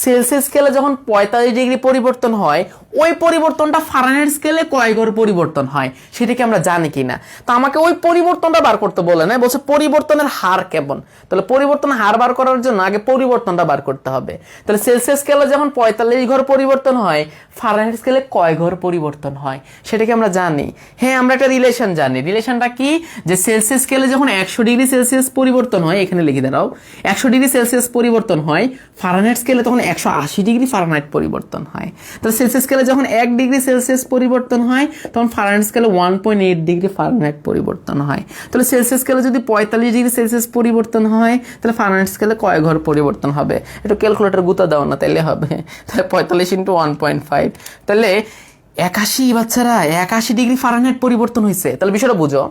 সেলসিয়াস স্কেলে যখন 45° পরিবর্তন হয়, ওই পরিবর্তনটা ফারেনহাইট স্কেলে কয় ঘর পরিবর্তন হয় সেটা কি আমরা জানি কিনা। তো আমাকে ওই পরিবর্তনটা বার করতে বলে না, বলছে পরিবর্তনের হার কেমন। তাহলে পরিবর্তনের হার বার করার জন্য আগে পরিবর্তনটা বার করতে হবে। তাহলে সেলসিয়াস স্কেলে যখন 45 ঘর পরিবর্তন হয়, ফারেনহাইট স্কেলে কয় ঘর পরিবর্তন হয় সেটা কি আমরা জানি? হ্যাঁ, আমরা একটা রিলেশন জানি। রিলেশনটা কি, যে সেলসিয়াস স্কেলে যখন 100°C পরিবর্তন হয়, এখানে লিখে দাও 100°C পরিবর্তন হয়, ফারেনহাইট স্কেলে তখন 180° ফারেনহাইট পরিবর্তন হয়। তাহলে সেলসিয়াস স্কেলে যখন 1°C পরিবর্তন হয়, তখন ফারেনহাইট স্কেলে 1.8° ফারেনহাইট পরিবর্তন হয়। তাহলে সেলসিয়াস স্কেলে যদি 45°C পরিবর্তন হয়, তাহলে ফারেনহাইট স্কেলে কয় ঘর পরিবর্তন হবে? একটু ক্যালকুলেটর গুতা দাও না, তাইলে হবে। তাহলে 45 × 1.5, তাহলে 81 বাচ্চারা, 81° ফারেনহাইট পরিবর্তন হয়েছে। তাহলে বিষয়টা বুঝো।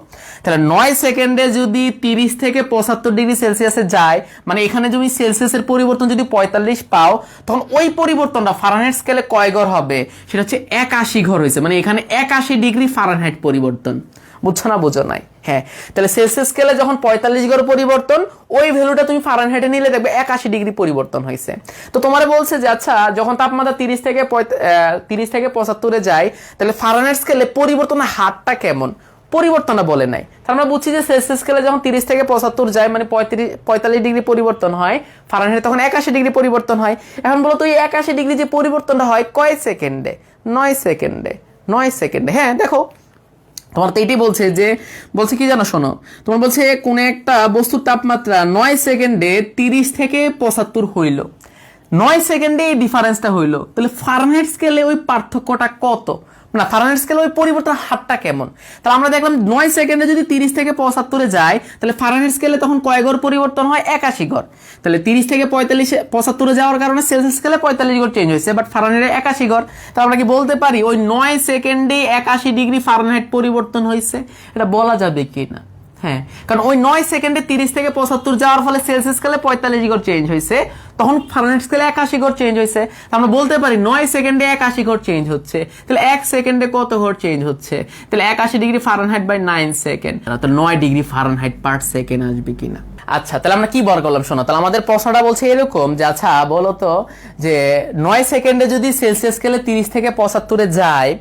তাহলে 9 সেকেন্ডে যদি 30 থেকে 75°C যায়, মানে এখানে তুমি সেলসিয়াসের পরিবর্তন যদি 45 পাও, তখন ওই পরিবর্তনটা ফারেনহাইট স্কেলে কয় ঘর হবে? সেটা হচ্ছে 81 ঘর হয়েছে। মানে এখানে 81° ফারেনহাইট পরিবর্তন। বুঝছো না? বুঝো নাই? হ্যাঁ, তাহলে সেলসিয়াস স্কেলে যখন 45 ঘর পরিবর্তন, ওই ভ্যালুটা তুমি ফারেনহাইটে নিলে দেখবে 81° পরিবর্তন হয়েছে। তো তোমার বলছে যে আচ্ছা, যখন তাপমাত্রা 30 থেকে 75 যায়, তাহলে ফারেনহাইট স্কেলে পরিবর্তনের হারটা কেমন, পরিবর্তনটা বলে নাই। তার আমরা বুঝছি যে সেলসিয়াস স্কেলে যখন 30 থেকে 75 যায়, মানে 45° পরিবর্তন হয়, ফারেনহাইটে তখন 81° পরিবর্তন হয়। এখন বলো তো এই 81° যে পরিবর্তনটা হয় কয় সেকেন্ডে? 9 সেকেন্ডে। 9 সেকেন্ডে, হ্যাঁ। দেখো তোমার তো এটাই বলছে, যে বলছে কি জানো, শোনো। তোমার বলছে কোন একটা বস্তুর তাপমাত্রা 9 সেকেন্ডে 30 থেকে 75 হইল, 9 সেকেন্ডে এই ডিফারেন্সটা হইল, তাহলে ফারেনহাইট স্কেলে ওই পার্থক্যটা কত, না ফারেনহাইট স্কেলে ওই পরিবর্তনের হারটা কেমন। তাহলে আমরা দেখলাম 9 সেকেন্ডে যদি 30 থেকে 75 যায়, তাহলে ফারেনহাইট স্কেলে তখন কয় ঘর পরিবর্তন হয়? 81 ঘর। তাহলে 30 থেকে 75 যাওয়ার কারণে সেলসিয়াস স্কেলে 45 ঘর চেঞ্জ হয়েছে, বাট ফারেনহাইটে 81 ঘর। তাহলে আমরা কি বলতে পারি ওই 9 সেকেন্ডে 81° ফারেনহাইট পরিবর্তন হয়েছে? এটা বলা যাবে কি না? হ্যাঁ, কারণ ওই 9 সেকেন্ডে 30 থেকে 75 যাওয়ার ফলে সেলসিয়াস স্কেলে 45 ঘর চেঞ্জ হয়েছে, তখন ফারেনহাইট স্কেলে 81 ঘর চেঞ্জ হয়েছে। আমরা বলতে পারি 9 সেকেন্ডে 81 ঘর চেঞ্জ হচ্ছে, তাহলে 1 সেকেন্ডে কত ঘর চেঞ্জ হচ্ছে? তাহলে 81° ফারেনহাইট বাই 9 সেকেন্ড, তো 9° ফারেনহাইট পার সেকেন্ড আসবে কিনা। আচ্ছা, তাহলে আমরা কি বার করলাম, শোনো। তাহলে আমাদের প্রশ্নটা বলছে এরকম যে আচ্ছা বলো তো, যে 9 সেকেন্ডে যদি সেলসিয়াস স্কেলে 30 থেকে 75 যায়,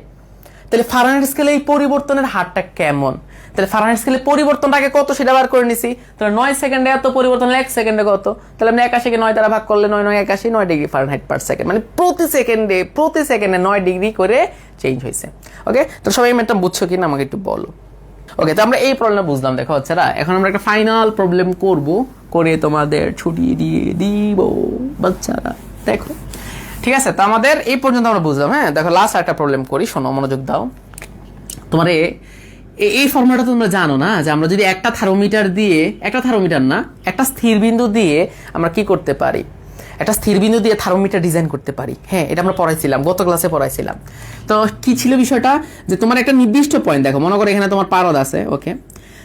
তাহলে ফারেনহাইট স্কেলে এই পরিবর্তনের হারটা কেমন। তাহলে ফারেনহাইট স্কেলে পরিবর্তনটাকে কত সেটা বার করে নিছি। তাহলে 9 সেকেন্ডে এত পরিবর্তন, 1 সেকেন্ডে কত? তাহলে আমরা 81 কে 9 দ্বারা ভাগ করলে 9 9 81, 9° ফারেনহাইট পার সেকেন্ড, মানে প্রতি সেকেন্ডে 9° করে চেঞ্জ হয়েছে। ওকে, তো সবাই ম্যাথটা বুঝছো কিনা আমাকে একটু বলো। ওকে, তো আমরা এই প্রবলেমটা বুঝলাম। দেখো বাচ্চারা, এখন আমরা একটা ফাইনাল প্রবলেম করব, করে তোমাদের ছুটি দিয়ে দিব বাচ্চারা। দেখো ঠিক আছে, তো আমাদের এই পর্যন্ত আমরা বুঝলাম। হ্যাঁ, দেখো লাস্ট একটা প্রবলেম করি, শোনো, মনোযোগ দাও। তোমার এই ফর্মুলাটা তোমরা জানো না, যে আমরা যদি একটা থার্মোমিটার না, একটা স্থির বিন্দু দিয়ে আমরা কি করতে পারি, একটা স্থির বিন্দু দিয়ে থার্মোমিটার ডিজাইন করতে পারি। হ্যাঁ, এটা আমরা পড়াইছিলাম, গত ক্লাসে পড়াইছিলাম। তো কি ছিল বিষয়টা, যে তোমার একটা নির্দিষ্ট পয়েন্ট, দেখো মনে করো এখানে তোমার পারদ আছে, ওকে,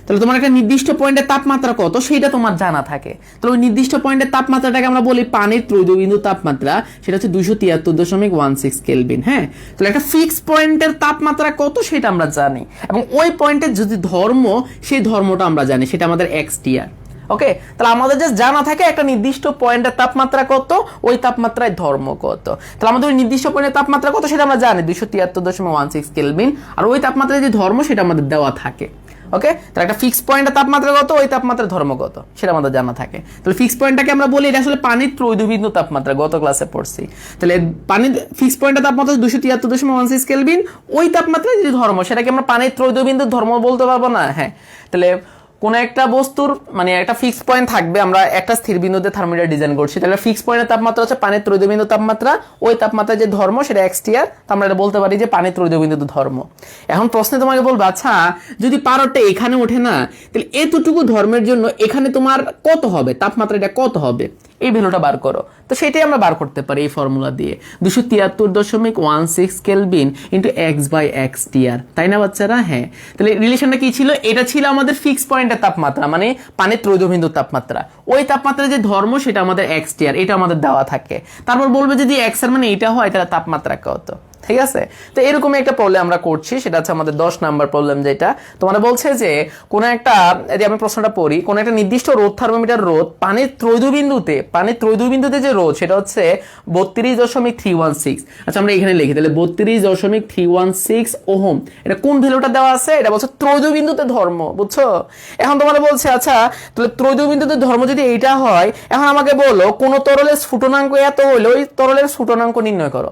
তাহলে তোমার একটা নির্দিষ্ট পয়েন্টের তাপমাত্রা কত সেটা তোমার জানা থাকে। তাহলে ওই নির্দিষ্ট পয়েন্টের তাপমাত্রাটাকে আমরা বলি পানির ত্রৈধবিন্দু তাপমাত্রা, সেটা হচ্ছে 273.16 কেলভিন। হ্যাঁ, তাহলে একটা ফিক্স পয়েন্টের তাপমাত্রা কত সেটা আমরা জানি, এবং ওই পয়েন্টের যদি ধর্ম, সেই ধর্মটা আমরা জানি, সেটা আমাদের xtr। ওকে, তাহলে আমাদের জাস্ট জানা থাকে একটা নির্দিষ্ট পয়েন্টের তাপমাত্রা কত, ওই তাপমাত্রায় ধর্ম কত। তাহলে আমাদের ওই নির্দিষ্ট পয়েন্টের তাপমাত্রা কত সেটা আমরা জানি, 273.16 কেলভিন, আর ওই তাপমাত্রায় যে ধর্ম সেটা আমাদের দেওয়া থাকে। ওকে, তাহলে একটা ফিক্স পয়েন্টের তাপমাত্রা কত, ওই তাপমাত্রার ধর্ম কত সেটা আমাদের জানা থাকে। তাহলে ফিক্স পয়েন্টটাকে আমরা বলি এটা আসলে পানির ত্রৈধবিন্দু তাপমাত্রা, গত ক্লাসে পড়ছি। তাহলে পানির ফিক্স পয়েন্টের তাপমাত্রা 273.16 কেলভিন, ওই তাপমাত্রায় যে ধর্ম সেটাকে আমরা পানির ত্রৈধবিন্দুর ধর্ম বলতে পারবো না? হ্যাঁ। তাহলে কোন একটা বস্তুর মানে একটা ফিক্স পয়েন্ট থাকবে, আমরা একটা স্থির বিন্দুতে থার্মোমিটার ডিজাইন করছি, তাহলে ফিক্স পয়েন্টের তাপমাত্রা হচ্ছে পানির ত্রৈধবিন্দু তাপমাত্রা, ওই তাপমাত্রার যে ধর্ম সেটা XTR, তো আমরা এটা বলতে পারি যে পানির ত্রৈধবিন্দুর ধর্ম। এখন প্রশ্নে তোমাকে বলবো, আচ্ছা যদি পারদটা এখানে ওঠে না, তাহলে এতটুকু ধর্মের জন্য এখানে তোমার কত হবে, তাপমাত্রাটা কত হবে, এই ভ্যালুটা বার করো। তো সেটাই আমরা বার করতে পারি এই ফর্মুলা দিয়ে, 273.16 কেলভিন ইন্টু x/XTR, তাই না বাচ্চারা? হ্যাঁ। তাহলে রিলেশনটা কি ছিল? এটা ছিল আমাদের ফিক্স পয়েন্টের তাপমাত্রা, মানে পানির ত্রৈধবিন্দুর তাপমাত্রা, ওই তাপমাত্রার যে ধর্ম সেটা আমাদের XTR, এটা আমাদের দেওয়া থাকে। তারপর বলবে যদি x এর মানে এটা হয় তাহলে তাপমাত্রা কত, ঠিক আছে? তো এরকমই একটা প্রবলেম আমরা করছি, সেটা হচ্ছে আমাদের 10 নাম্বার প্রবলেম, যেটা তোমাদের বলছে যে কোন একটা, যদি আমি প্রশ্নটা পড়ি, কোন একটা নির্দিষ্ট রোধ থার্মোমিটার রোধ পানির ত্রৈধবিন্দুতে যে রোধ সেটা হচ্ছে 32.316। আচ্ছা আমরা এখানে লিখি তাহলে 32.316 ওহম। এটা কোন ভ্যালুটা দেওয়া আছে? এটা বলছে ত্রৈধবিন্দুতে ধর্ম, বুঝছো? এখন তোমাদের বলছে আচ্ছা তাহলে ত্রৈধবিন্দুতে ধর্ম যদি এইটা হয়, এখন আমাকে বলো কোন তরলের স্ফুটনাঙ্ক এত হইলে ওই তরলের স্ফুটনাঙ্ক নির্ণয় করো,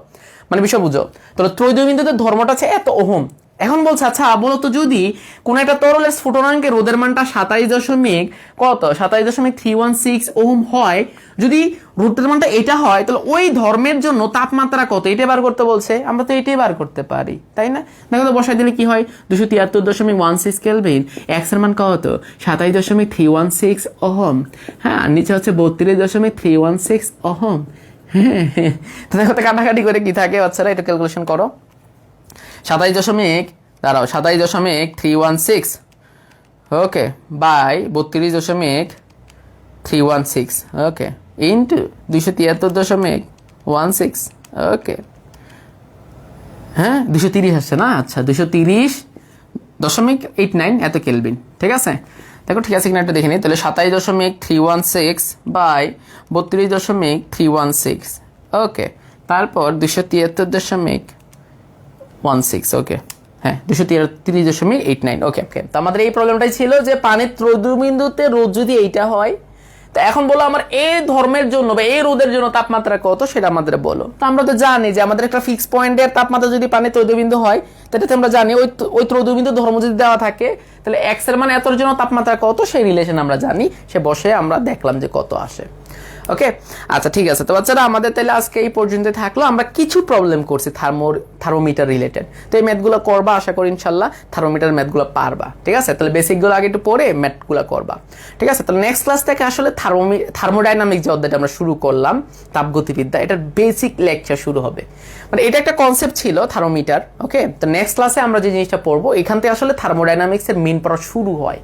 মানে বিষয় বুঝো। তাহলে ত্রৈধবিন্দুতে ধর্মটা আছে এত ওহম। এখন বলছে আচ্ছা বলতো যদি কোন একটা তরলের স্ফুটনাঙ্কে রোধের মানটা 27.316 ওহম হয়, যদি রোধের মানটা এটা হয়, তাহলে ওই ধর্মের জন্য তাপমাত্রা কত, এটা বার করতে বলছে। আমরা তো এটাই বার করতে পারি, তাই না? দেখো তো বসাই দিলে কি হয়, 273.16 কেলভিন, x এর মান কত, 27.316 ওহম। হ্যাঁ, নিচে হচ্ছে 32.316 ওহম। হ্যাঁ, তো দেখো তো কাটাকাটি করে কি থাকে বাচ্চারা, এটা ক্যালকুলেশন করো। 27.316 ওকে বাই 32.316 ওকে ইন্টু 273.16 ওকে। হ্যাঁ 230 আসছে না? আচ্ছা 230.89 এত কেলভিন, ঠিক আছে? দেখো ঠিক আছে কিনা একটু দেখে নিই। তাহলে 27.316 বাই 32.316 ওকে, তারপর 273.16 ওকে, হ্যাঁ 233.89 ওকে ওকে। তো আমাদের এই প্রবলেমটাই ছিল যে পানির ত্রৈধবিন্দুতে রোধ যদি এইটা হয়, তো এখন বলো আমার এই ধর্মের জন্য বা এই রোধের জন্য তাপমাত্রা কত সেটা আমাদের বলো। তো আমরা তো জানি যে আমাদের একটা ফিক্স পয়েন্টের তাপমাত্রা যদি পানির ত্রৈধবিন্দু হয়, তাহলে আমরা জানি ওই ত্রৈধবিন্দু ধর্ম যদি দেওয়া থাকে, তাহলে x এর মানে এতর জন্য তাপমাত্রা কত সেই রিলেশন আমরা জানি, সে বসে আমরা দেখলাম যে কত আসে। ওকে আচ্ছা ঠিক আছে। তো বাচ্চারা আমাদের তাহলে আজকে এই পর্যন্ত থাকলো। আমরা কিছু প্রবলেম করছি থার্মোমিটার রিলেটেড, তো এই ম্যাথগুলো করবা, আশা করি ইনশাল্লাহ থার্মোমিটার ম্যাথগুলো পারবা, ঠিক আছে? তাহলে বেসিকগুলো আগে একটু পড়ে ম্যাথগুলো করবা, ঠিক আছে? তাহলে নেক্সট ক্লাস থেকে আসলে থার্মোডাইনামিক যে অধ্যায়টা আমরা শুরু করলাম, তাপগতিবিদ্যা, এটার বেসিক লেকচার শুরু হবে। মানে এটা একটা কনসেপ্ট ছিল থার্মোমিটার, ওকে? তো নেক্সট ক্লাসে আমরা যে জিনিসটা পড়বো, এখান থেকে আসলে থার্মোডাইনামিক্সের মেইন পড়া শুরু হয়,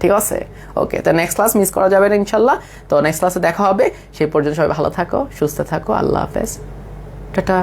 ঠিক আছে? ওকে, তো নেক্সট ক্লাস মিস করা যাবে না ইনশাল্লাহ। তো নেক্সট ক্লাসে দেখা হবে, সেই পর্যন্ত সবাই ভালো থাকো, সুস্থ থাকো, আল্লাহ হাফেজ, টাটা।